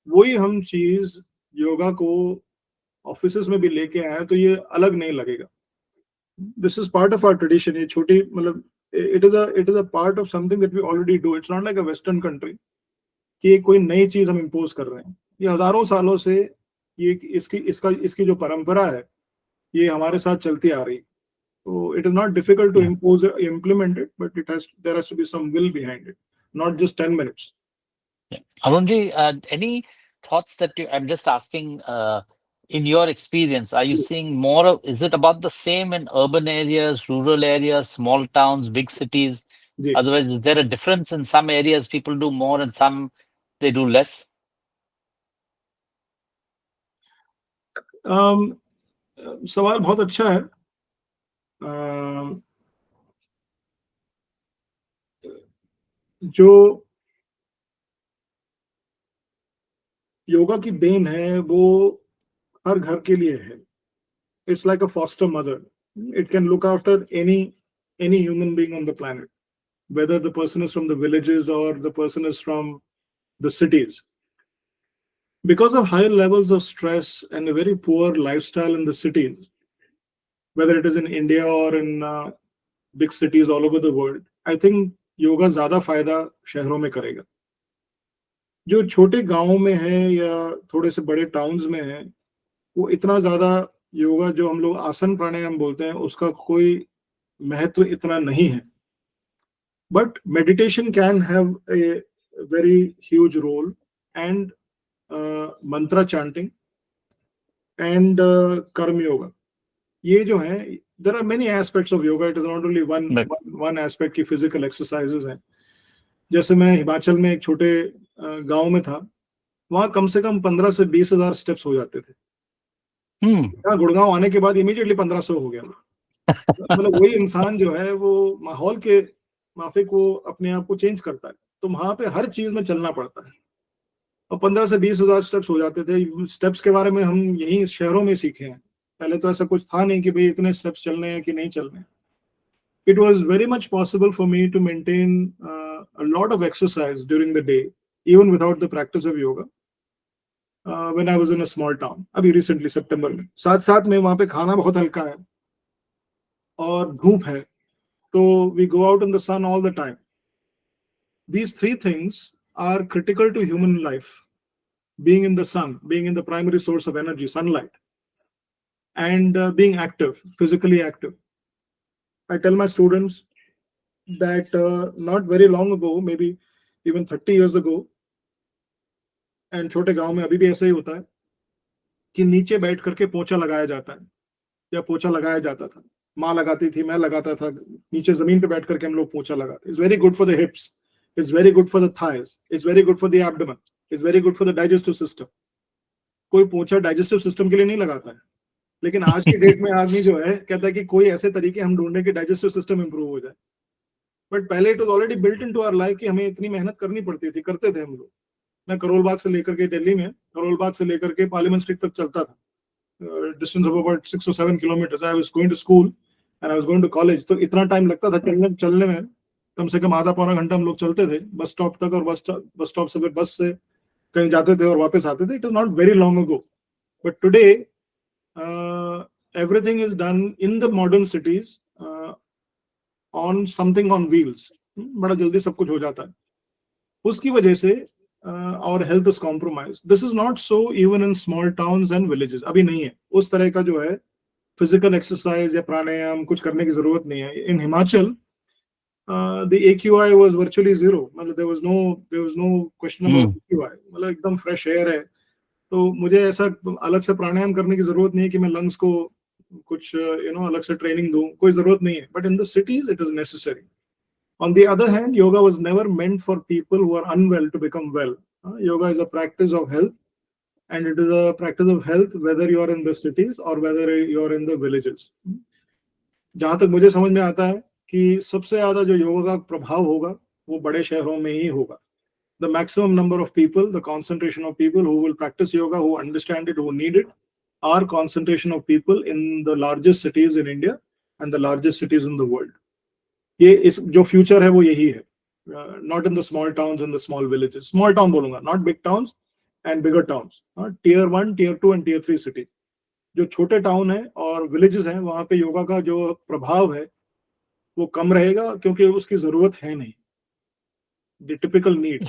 वही हम चीज योगा को ऑफिसेस में भी लेके आए, तो ये अलग नहीं लगेगा. This is part of our tradition. ये छोटी, मतलब it is a part of something that we already do. It's not like a western country कि कोई नई चीज हम इम्पोज कर रहे हैं. ये हजारों सालों से ये इसकी जो परंपरा है ये हमारे साथ चलती आ रही। तो it is not difficult to implement it, but there has to be some will behind it, not just 10 minutes. Yeah. Arunji, any thoughts that I'm just asking, in your experience, are you seeing more of, is it about the same in urban areas, rural areas, small towns, big cities? जी. Otherwise, is there a difference in some areas people do more and some they do less? सवाल बहुत अच्छा है। जो योगा की then है वो हर घर के लिए है। It's like a foster mother. It can look after any human being on the planet, whether the person is from the villages or the person is from the cities. Because of higher levels of stress and a very poor lifestyle in the cities, whether it is in India or in big cities all over the world, I think yoga ज्यादा फायदा शहरों में करेगा। जो छोटे गांवों में है या थोड़े से बड़े टाउन्स में है, वो इतना ज्यादा योगा जो हम लोग आसन प्राणायाम बोलते हैं उसका कोई महत्व इतना नहीं है। But meditation can have a very huge role, and mantra chanting and karma yoga, ये जो है, there are many aspects of yoga, it is not only one aspect की फिजिकल एक्सरसाइजेस हैं। जैसे मैं हिमाचल में एक छोटे गांव में था, वहां कम से कम 15 से 20 हजार स्टेप्स हो जाते थे। गुड़गांव आने के बाद इमीडिएटली 1500 हो गया। मतलब वही इंसान जो है वो माहौल के माफिक वो अपने आप को चेंज करता है, तो वहां पे हर चीज में चलना पड़ता है। और 15 से 20 हजार स्टेप्स हो जाते थे। स्टेप्स के बारे में हम यही शहरों में सीखे हैं, पहले तो ऐसा कुछ था नहीं कि भाई इतने स्टेप्स चलने हैं कि नहीं चलने। It was very much possible for me to maintain a lot of exercise during the day, even without the practice of yoga, when I was in a small town. अभी recently सितंबर में, साथ साथ में वहां पे खाना बहुत हल्का है और धूप है, तो we go out in the sun all the time. These three things are critical to human life: being in the sun, being in the primary source of energy, sunlight, and being active, physically active. I tell my students that not very long ago, maybe even 30 years ago, and छोटे गांव में अभी भी ऐसा ही होता है कि नीचे बैठ करके पोछा लगाया जाता है या पोछा लगाया जाता था। माँ लगाती थी, मैं लगाता था, नीचे जमीन पे बैठ करके हम लोग पोछा लगाते। It's very good for the hips, it's very good for the thighs, it's very good for the abdomen, it's very good for the digestive system. कोई पोछा डाइजेस्टिव सिस्टम के लिए नहीं लगाता है, लेकिन आज की डेट में आदमी जो है कहता है कि कोई ऐसे तरीके हम ढूंढने कि डाइजेस्टिव सिस्टम इंप्रूव हो जाए। बट पहले it was already built into our life कि हमें इतनी मेहनत करनी पड़ती थी, करते थे हम लोग। मैं करोल बाग से लेकर के दिल्ली में, करोल बाग से लेकर के पार्लियामेंट स्ट्रीट तक चलता था, distance of about 6 or 7 kilometre. I was going to school and I was going to college, तो इतना टाइम लगता था चलने में, कम से कम आधा पौना घंटा हम लोग चलते थे बस स्टॉप तक, और बस स्टॉप से फिर बस से कहीं जाते थे और वापस आते थे। It is not very long ago, but today everything is done in the modern cities on something on wheels. बड़ा जल्दी सब कुछ हो जाता है, उसकी वजह से our health is compromised. This is not so even in small towns and villages. अभी नहीं है उस तरह का जो है फिजिकल एक्सरसाइज या प्राणायाम कुछ करने की जरूरत नहीं है। इन Himachal the AQI was virtually zero, मतलब there was no question about AQI, मतलब एकदम फ्रेश एयर है। तो मुझे ऐसा अलग से प्राणायाम करने की जरूरत नहीं है कि मैं लंग्स को कुछ अलग से ट्रेनिंग दूं, कोई जरूरत नहीं है। But in the cities it is necessary. On the other hand, yoga was never meant for people who are unwell to become well. Yoga is a practice of health, and it is a practice of health whether you are in the cities or whether you are in the villages. जहां तक मुझे समझ में आता है कि सबसे ज्यादा जो योगा का प्रभाव होगा वो बड़े शहरों में ही होगा। The maximum number of people, the concentration of people who will practice yoga, who understand it, who need it, are concentration of people in the largest cities in India and the largest cities in the world. ये इस जो future है वो यही है, not in the small towns and the small villages. Small town बोलूंगा, not big towns and bigger towns. Tier 1, Tier 2 and Tier 3 city. जो छोटे टाउन है और villages हैं, वहां पे योगा का जो प्रभाव है वो कम रहेगा, क्योंकि उसकी जरूरत है नहीं। the typical need.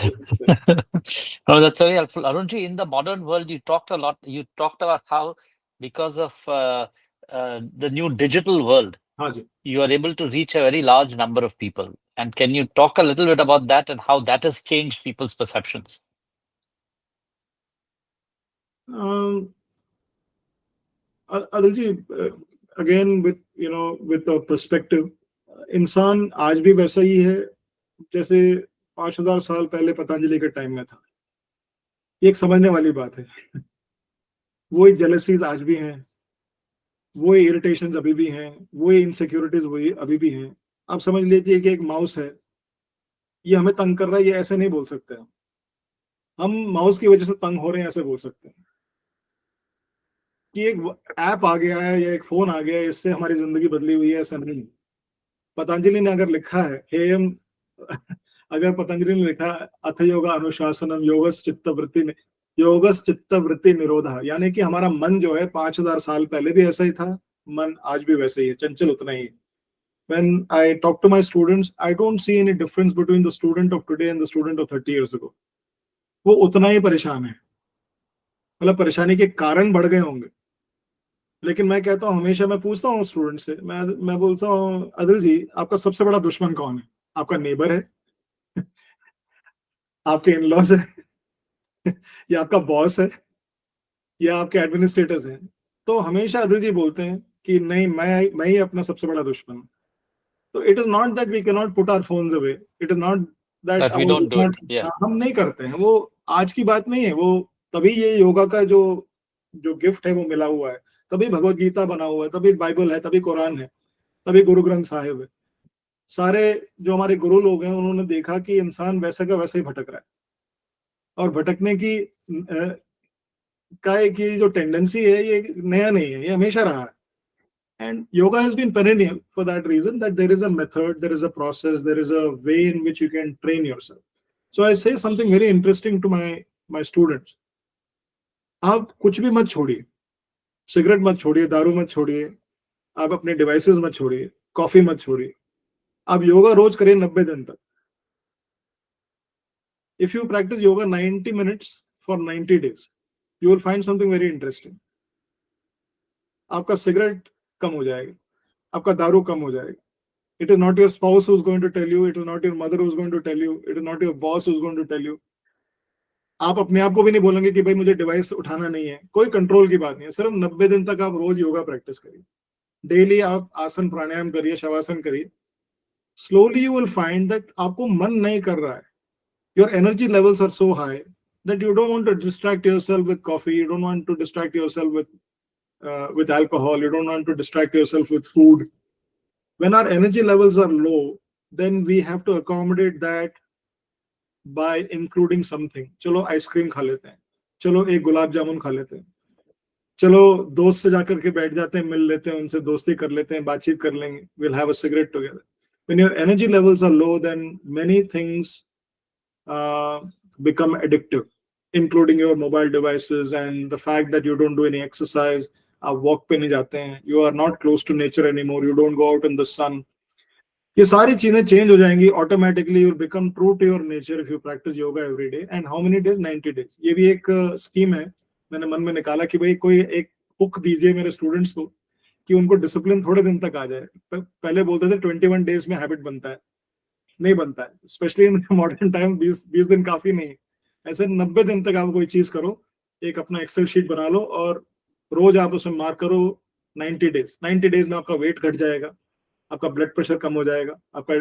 Oh, that's very helpful. Arunji, in the modern world, you talked about how, because of the new digital world, हाँ जी. you are able to reach a very large number of people. And can you talk a little bit about that and how that has changed people's perceptions? Adil ji, again with with the perspective, इंसान आज भी वैसा ही है जैसे 5000 साल पहले पतंजलि के time में था. ये एक समझने वाली बात है. वो जेलसीज आज भी हैं, वो इरिटेशंस अभी भी हैं, वो इनसिक्योरिटीज वही अभी भी हैं. आप समझ लीजिए कि एक माउस है, ये हमें तंग कर रहा है, ये ऐसे नहीं बोल सकते. हम माउस की वजह से तंग हो रहे हैं ऐसे बोल सकते हैं. कि एक ऐप आ गया है या एक फोन आ गया है, इससे हमारी जिंदगी बदली हुई है, ऐसा नहीं. पतंजलि ने अगर लिखा है हेयम अगर पतंजलि ने लिखा अथ योगा अनुशासनम योगस चित्त वृत्ति निरोधा, यानी कि हमारा मन जो है 5000 साल पहले भी ऐसा ही था, मन आज भी वैसे ही है, चंचल उतना ही है. When I talk to my students, I don't see any difference between the student of today and the student of 30 years ago. वो उतना ही परेशान है. मतलब परेशानी के कारण बढ़ गए होंगे, लेकिन मैं कहता हूँ, हमेशा मैं पूछता हूँ स्टूडेंट से, मैं बोलता हूँ, अदिल जी आपका सबसे बड़ा दुश्मन कौन है? आपका नेबर है, आपके इन लॉज है, या आपका बॉस है, या आपके एडमिनिस्ट्रेटर्स हैं? तो हमेशा अदिल जी बोलते हैं कि नहीं, मैं ही अपना सबसे बड़ा दुश्मन हूँ. तो it is not that we can not put our phones away, it is not that we don't do it. Yeah. हम नहीं करते हैं. वो आज की बात नहीं है. वो तभी ये योगा का जो गिफ्ट है वो मिला हुआ है, तभी भगवत गीता बना हुआ है, तभी बाइबल है, तभी कुरान है, तभी गुरु ग्रंथ साहिब है. सारे जो हमारे गुरु लोग हैं उन्होंने देखा कि इंसान वैसे का वैसे ही भटक रहा है, और भटकने की की जो टेंडेंसी है ये नया नहीं है, ये हमेशा रहा है. And yoga has been perennial for that reason, that there is a method, there is a process, there is a way in which you can train yourself. So I say something very interesting to my students. आप कुछ भी मत छोड़िए, cigarette मत छोड़िए, दारू मत छोड़िए, आप अपने डिवाइसेस मत छोड़िए, कॉफी मत छोड़िए. आप योगा रोज करिए 90 दिन तक. If you practice yoga 90 minutes for 90 days, you will find something very interesting. आपका सिगरेट कम हो जाएगा, आपका दारू कम हो जाएगा. It is not your spouse who's going to tell you, it is not your mother who's going to tell you, it is not your boss who's going to tell you. आप अपने आप को भी नहीं बोलेंगे कि भाई मुझे डिवाइस उठाना नहीं है. कोई कंट्रोल की बात नहीं है. सिर्फ 90 दिन तक आप रोज योगा प्रैक्टिस करिए. डेली आप आसन प्राणायाम करिए, शवासन करिए. Slowly you will find that आपको मन नहीं कर रहा है. Your energy levels are so high that you don't want to distract yourself with coffee, you don't want to distract yourself with alcohol, you don't want to distract yourself with food. When our energy levels are low, then we have to accommodate that by including something. चलो ice cream खा लेते हैं, चलो एक गुलाब जामुन खा लेते हैं, चलो दोस्त से जाकर के बैठ जाते हैं, मिल लेते हैं, उनसे दोस्ती कर लेते हैं, बातचीत कर लेंगे, we'll have a cigarette together. When your energy levels are low, then many things become addictive, including your mobile devices and the fact that you don't do any exercise. आप वॉक पे नहीं जाते हैं, you are not close to nature anymore, you don't go out in the sun. ये सारी चीजें change हो जाएंगी. Automatically you will become true to your nature if you practice yoga every day. And how many days? 90 days. ये भी एक scheme है, मैंने मन में निकाला कि भाई कोई एक हुक दीजिए मेरे स्टूडेंट्स को कि उनको डिसिप्लिन थोड़े दिन तक आ जाए. पहले बोलते थे 21 डेज में हैबिट बनता है, नहीं बनता है. स्पेशली इन मॉडर्न टाइम 20 दिन काफी नहीं. ऐसे 90 दिन तक आप कोई चीज करो, एक अपना एक्सेल शीट बना लो और रोज आप उसमें मार्क करो 90 डेज. 90 डेज में आपका वेट घट जाएगा, आपका ब्लड प्रेशर कम हो जाएगा, आपका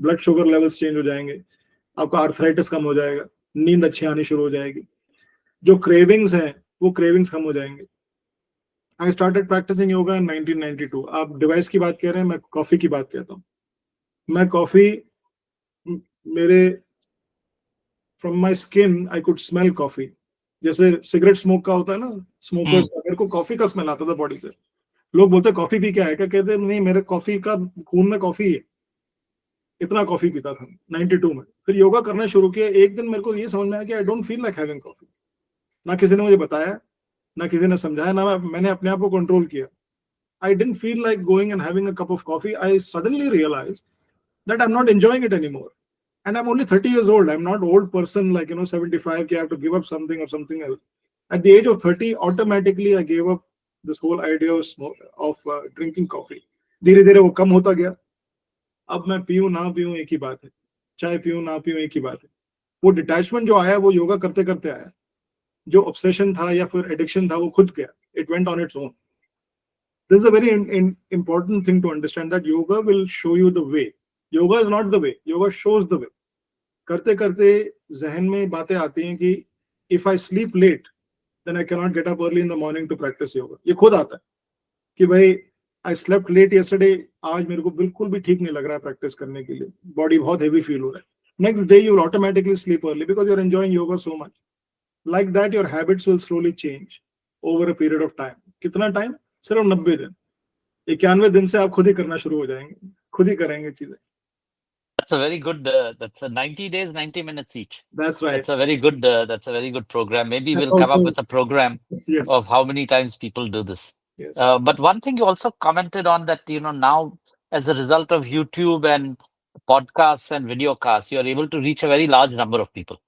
ब्लड शुगर लेवल्स चेंज हो जाएंगे, आपका आर्थराइटिस कम हो जाएगा, नींद अच्छी आनी शुरू हो जाएगी, जो क्रेविंग्स हैं वो क्रेविंग्स कम हो जाएंगे. आई स्टार्टेड प्रैक्टिसिंग योगा इन 1992. आप डिवाइस की बात कह रहे हैं, मैं कॉफी की बात कहता हूँ. मैं कॉफी मेरे from my skin I could smell coffee. जैसे सिगरेट स्मोक का होता है ना, स्मोकर्स, मेरे को कॉफी का स्मेल आता था बॉडी से. लोग बोलते कॉफी पी क्या है, क्या कहते नहीं, मेरे कॉफी का खून में कॉफी है. इतना कॉफी पीता था 92 में. फिर योगा करना शुरू किया. एक दिन मेरे को ये समझ में आया कि I don't feel like having coffee. ना किसी ने मुझे बताया, ना किसी ने समझाया, ना मैंने अपने आप को कंट्रोल किया. I didn't feel like going and having a cup of coffee. I suddenly realised that I'm not enjoying it anymore. And I'm only 30 years old. I'm not old person like 75. I have to give up something or something else. At the age of 30, automatically I gave up this whole idea of drinking coffee. धीरे धीरे वो कम होता गया. अब मैं पीऊं ना पीऊं एक ही बात है, चाय पीऊं ना पीऊं एक ही बात है. वो डिटैचमेंट जो आया वो योगा करते करते आया. जो ऑब्सेशन था या फिर एडिक्शन था वो खुद गया. It went on its own. This is a very important thing to understand, that yoga will show you the way. Yoga is not the way. Yoga shows the way. करते करते जहन में बातें आती हैं कि if I sleep late, then I cannot get up early in the morning to practice yoga. ये खुद आता है कि भाई I slept late yesterday, आज मेरे को बिल्कुल भी ठीक नहीं लग रहा है प्रैक्टिस करने के लिए, बॉडी बहुत हेवी फील हो रहा है. Next day you will automatically sleep early because you're enjoying yoga so much. Like that your habits will slowly change over a period of time. कितना टाइम? सिर्फ 90 दिन. 91वें दिन से आप खुद ही करना शुरू हो जाएंगे, खुद ही करेंगे चीजें. That's a very good. That's a 90 days, 90 minutes each. That's right. That's a very good. That's a very good program. Maybe That's we'll come up also- with a program Yes. of how many times people do this. Yes. But one thing you also commented on, that now as a result of YouTube and podcasts and video casts, you are able to reach a very large number of people,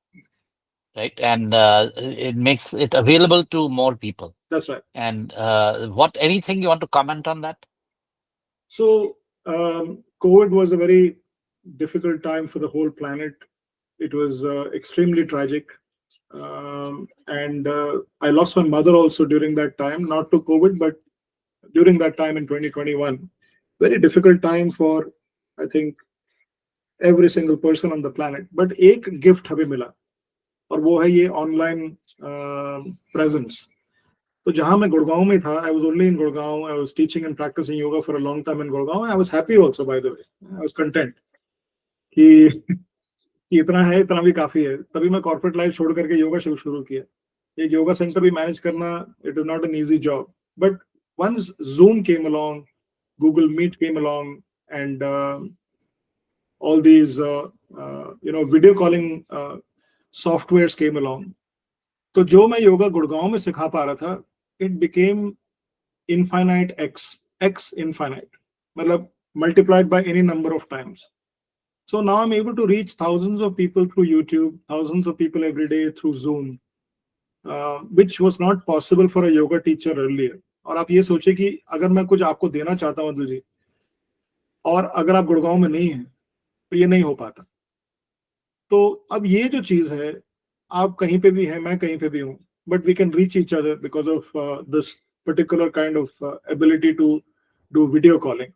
right? And it makes it available to more people. That's right. And anything you want to comment on that? So COVID was a very difficult time for the whole planet. It was extremely tragic. And I lost my mother also during that time, not to COVID, but during that time in 2021. Very difficult time for, I think, every single person on the planet. But एक gift हमें मिला, और वो है ये online presence. तो जहाँ मैं गुड़गांव में था, I was only in Gurgaon. I was teaching and practicing yoga for a long time in Gurgaon. I was happy also, by the way. I was content कि इतना है, इतना भी काफी है. तभी मैं कॉर्पोरेट लाइफ छोड़ करके योगा शुरू किया. एक योगा सेंटर भी मैनेज करना, it is not an easy job. But once Zoom came along, Google Meet came along, and all these video calling softwares came along. तो जो मैं योगा गुड़गांव में सिखा पा रहा था, it became infinite x infinite, मतलब multiplied by any number of times. So now I'm able to reach thousands of people through YouTube, thousands of people every day through Zoom, which was not possible for a yoga teacher earlier. और आप ये सोचिए कि अगर मैं कुछ आपको देना चाहता हूं मधु जी, और अगर आप गुड़गांव में नहीं हैं, तो ये नहीं हो पाता. तो अब ये जो चीज है, आप कहीं पे भी हैं, मैं कहीं पे भी हूं, but we can reach each other because of this particular kind of ability to do video calling.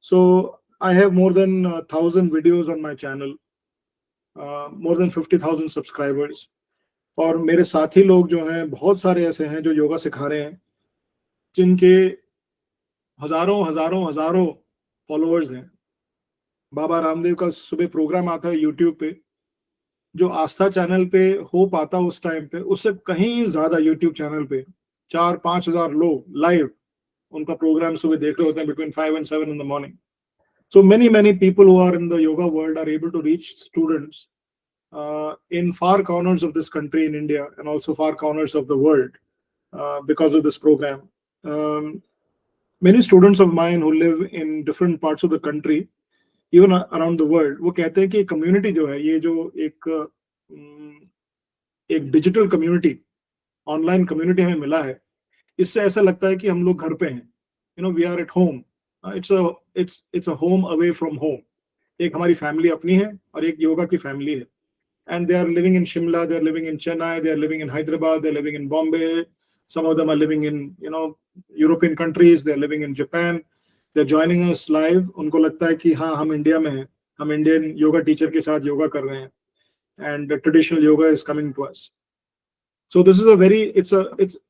So I have more than 1,000 videos on my channel, more than 50,000 subscribers. और मेरे साथी लोग जो हैं, बहुत सारे ऐसे हैं जो योगा सिखा रहे हैं, जिनके हजारों फॉलोअर्स हैं. बाबा रामदेव का सुबह प्रोग्राम आता है यूट्यूब पे, जो आस्था चैनल पे हो पाता उस टाइम पे, उससे कहीं ज्यादा यूट्यूब चैनल पे 4-5 हजार लोग लाइव उनका प्रोग्राम सुबह देख रहे होते हैं between 5 and 7 in the morning. So many people who are in the yoga world are able to reach students in far corners of this country in India, and also far corners of the world because of this program. Many students of mine who live in different parts of the country, even around the world, वो कहते हैं कि community जो है, ये जो एक digital community, online community हमें मिला है, इससे ऐसा लगता है कि हम लोग घर पे हैं. We are at home. It's a home away from home. एक हमारी family अपनी है और एक योगा की family है. And they are living in Shimla, they are living in Chennai, they are living in Hyderabad, they are living in Bombay. Some of them are living in European countries, they are living in Japan. They are joining us live. उनको लगता है कि हाँ, हम India में हैं, हम Indian yoga teacher के साथ योगा कर रहे हैं, and the traditional yoga is coming to us. So this is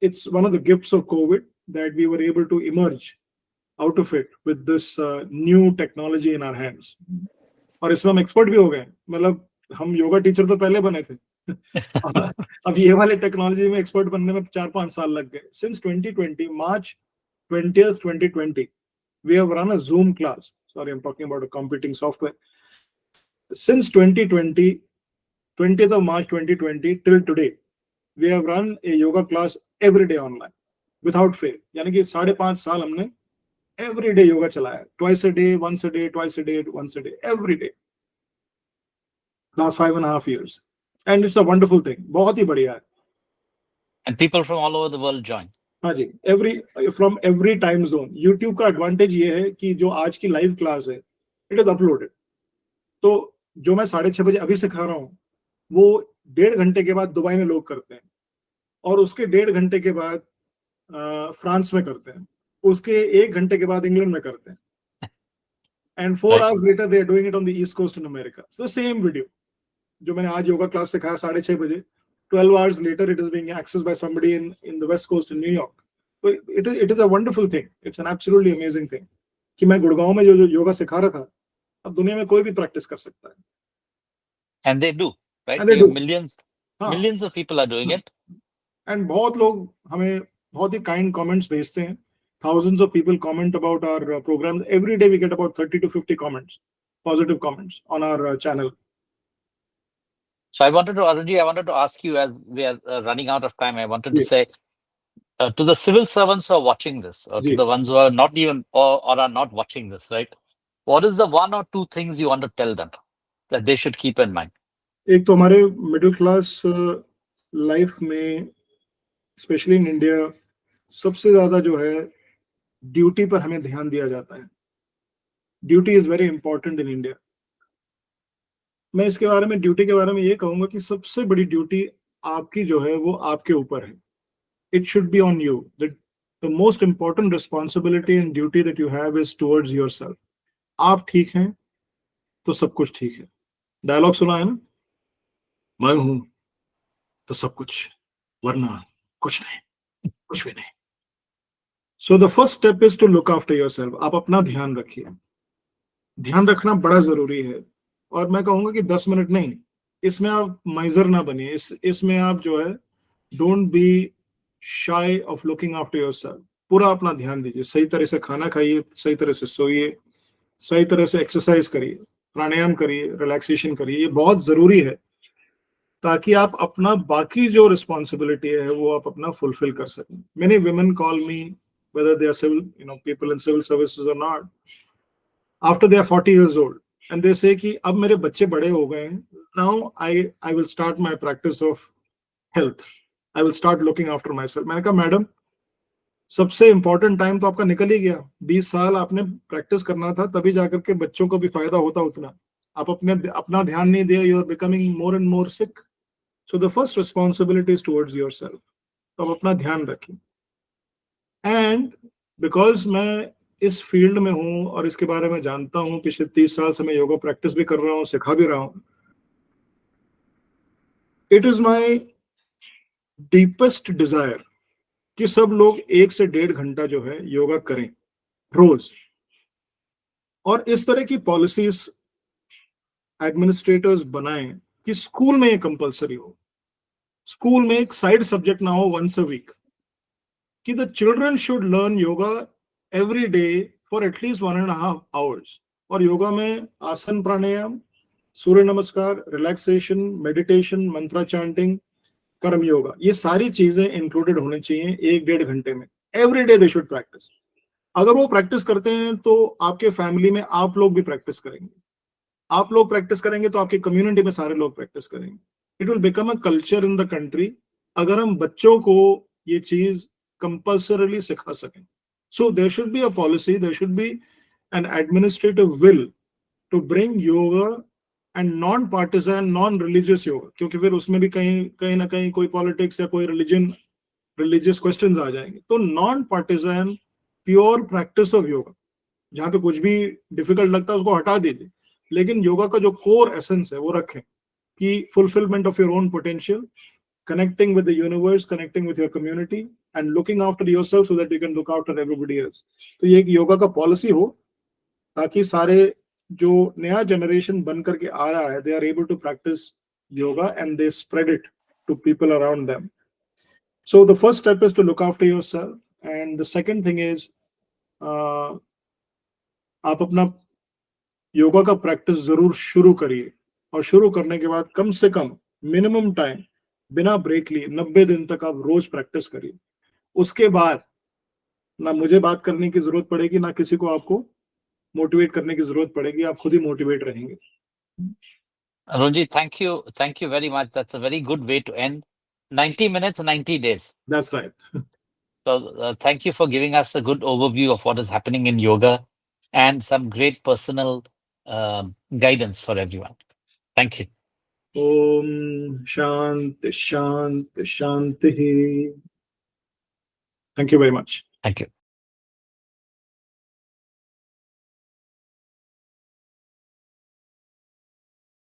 it's one of the gifts of COVID, that we were able to emerge out of it with this new technology in our hands. और इसमें हम expert भी हो गए. मतलब हम yoga teacher तो पहले बने थे, अब ये वाले टेक्नोलॉजी में एक्सपर्ट बनने में 4-5 साल लग गए. Since 2020, March 20th, 2020, we have run a Zoom class. Sorry, I'm talking about a competing software. Since 2020, 20th of March 2020 till today, we have run a yoga class every day online without fail. यानी कि 5.5 साल हमने every day yoga चलाया, twice a day, once a day, twice a day, once a day, every day. last 5.5 years, and it's a wonderful thing. बहुत ही बढ़िया है. And people from all over the world join. हाँ जी, from every time zone. YouTube का advantage ये है कि जो आज की लाइव क्लास है, इट इज अपलोडेड. तो जो मैं 6:30 बजे अभी सिखा रहा हूँ, वो 1.5 घंटे के बाद दुबई में लोग करते हैं, और उसके 1.5 घंटे के बाद फ्रांस में करते हैं, उसके 1 घंटे के बाद इंग्लैंड में करते हैं, and 4 Right. hours later they are doing it on the East Coast in America. So the same video, जो मैंने आज योगा क्लास सिखाया 6:30 बजे, 12 hours later it is being accessed by somebody in the West Coast in New York. So it is a wonderful thing. It's an absolutely amazing thing कि मैं गुड़गांव में जो योगा सिखा रहा था, अब दुनिया में कोई भी प्रैक्टिस कर सकता है. And they do, right? And they You know, do. millions of people are doing it. And बहुत लोग हमें बहुत ही kind comments भेजते हैं. Thousands of people comment about our programs. Every day we get about 30 to 50 comments, positive comments on our channel. So I wanted to ask you, as we are running out of time, I wanted to say to the civil servants who are watching this, or to the ones who are not even or are not watching this, right? What is the 1 or 2 things you want to tell them that they should keep in mind? एक तो हमारे middle class life में, specially in India, सबसे ज्यादा जो है duty पर हमें ध्यान दिया जाता है. Duty is very important in India. मैं इसके बारे में, ड्यूटी के बारे में ये कहूंगा कि सबसे बड़ी ड्यूटी आपकी जो है वो आपके ऊपर है. It should be on you. The most important responsibility and duty that you have is towards yourself. आप ठीक हैं तो सब कुछ ठीक है. डायलॉग सुना है ना, मैं हूं तो सब कुछ, वरना कुछ नहीं, कुछ भी नहीं. So the first step is to look after yourself. आप अपना ध्यान रखिए. ध्यान रखना बड़ा जरूरी है. और मैं कहूंगा कि 10 मिनट नहीं, इसमें आप माइजर ना बनिए. इसमें आप जो है, डोंट बी शाई ऑफ लुकिंग आफ्टर योरसेल्फ. पूरा अपना ध्यान दीजिए. सही तरह से खाना खाइए, सही तरह से सोइए, सही तरह से एक्सरसाइज करिए, प्राणायाम करिए, रिलैक्सेशन करिए. ये बहुत जरूरी है ताकि आप अपना बाकी जो रिस्पॉन्सिबिलिटी है वो आप अपना फुलफिल कर सकें. Many women call me, whether they are civil, people in civil services or not, after they are 40 years old, and they say कि अब मेरे बच्चे बड़े हो गए हैं, now I will start my practice of health. I will start looking after myself. मैंने कहा मैडम, सबसे इंपॉर्टेंट टाइम तो आपका निकल ही गया. 20 साल आपने प्रैक्टिस करना था, तभी जाकर के बच्चों को भी फायदा होता उतना. आप अपना ध्यान नहीं दिया, you are becoming more and more sick. So the first responsibility is towards yourself. तो आप अपना ध्यान रखिए. And because मैं इस फील्ड में हूं और इसके बारे में जानता हूं, पिछले 30 साल से मैं योगा प्रैक्टिस भी कर रहा हूं, सिखा भी रहा हूं. It is my deepest desire कि सब लोग 1 से 1.5 घंटा जो है योगा करें रोज. और इस तरह की पॉलिसीज एडमिनिस्ट्रेटर्स बनाएं कि स्कूल में ये कंपलसरी हो. स्कूल में एक साइड सब्जेक्ट ना हो once a week, कि the children should learn yoga every day for at least 1.5 hours. और योगा में आसन, प्राणायाम, सूर्य नमस्कार, रिलैक्सेशन, मेडिटेशन, मंत्रा चैंटिंग, कर्म योगा, ये सारी चीजें इंक्लूडेड होनी चाहिए 1-1.5 घंटे में. Every day they should practice. अगर वो प्रैक्टिस करते हैं तो आपके फैमिली में आप लोग भी प्रैक्टिस करेंगे. आप लोग प्रैक्टिस करेंगे तो आपकी कम्युनिटी में सारे लोग प्रैक्टिस करेंगे. It will become a culture in the country अगर हम बच्चों को ये चीज कंपल्सरीली सिखा सकें. So there should be a policy, there should be an administrative will to bring yoga and non partisan, non religious yoga, क्योंकि फिर उसमें भी कहीं ना कहीं कोई पॉलिटिक्स या कोई रिलीजियस क्वेश्चंस आ जाएंगे. तो non partisan pure practice of yoga, जहां पे कुछ भी डिफिकल्ट लगता है उसको हटा दीजिए, लेकिन योगा का जो कोर एसेंस है वो रखें कि fulfilment of your own potential, connecting with the universe, connecting with your community, and looking after yourself so that you can look after everybody else. तो ये एक योगा का पॉलिसी हो ताकि सारे जो नया जनरेशन बन करके आ रहा है, they are able to practice yoga and they spread it to people around them. So the first step is to look after yourself, and the second thing is आप अपना योगा का प्रैक्टिस जरूर शुरू करिए. और शुरू करने के बाद कम से कम मिनिमम टाइम बिना ब्रेक लिए 90 दिन तक आप रोज प्रैक्टिस करिए. उसके बाद ना मुझे बात करने की जरूरत पड़ेगी, ना किसी को आपको मोटिवेट करने की जरूरत पड़ेगी. आप खुद ही मोटिवेट रहेंगे. Arunji, thank you. Thank you very much. That's a very good way to end. 90 minutes, 90 days. That's right. So thank you for giving us a good overview of what is happening in yoga and some great personal guidance for everyone. Thank you. Om Shanti Shanti Shanti. Thank you very much. Thank you.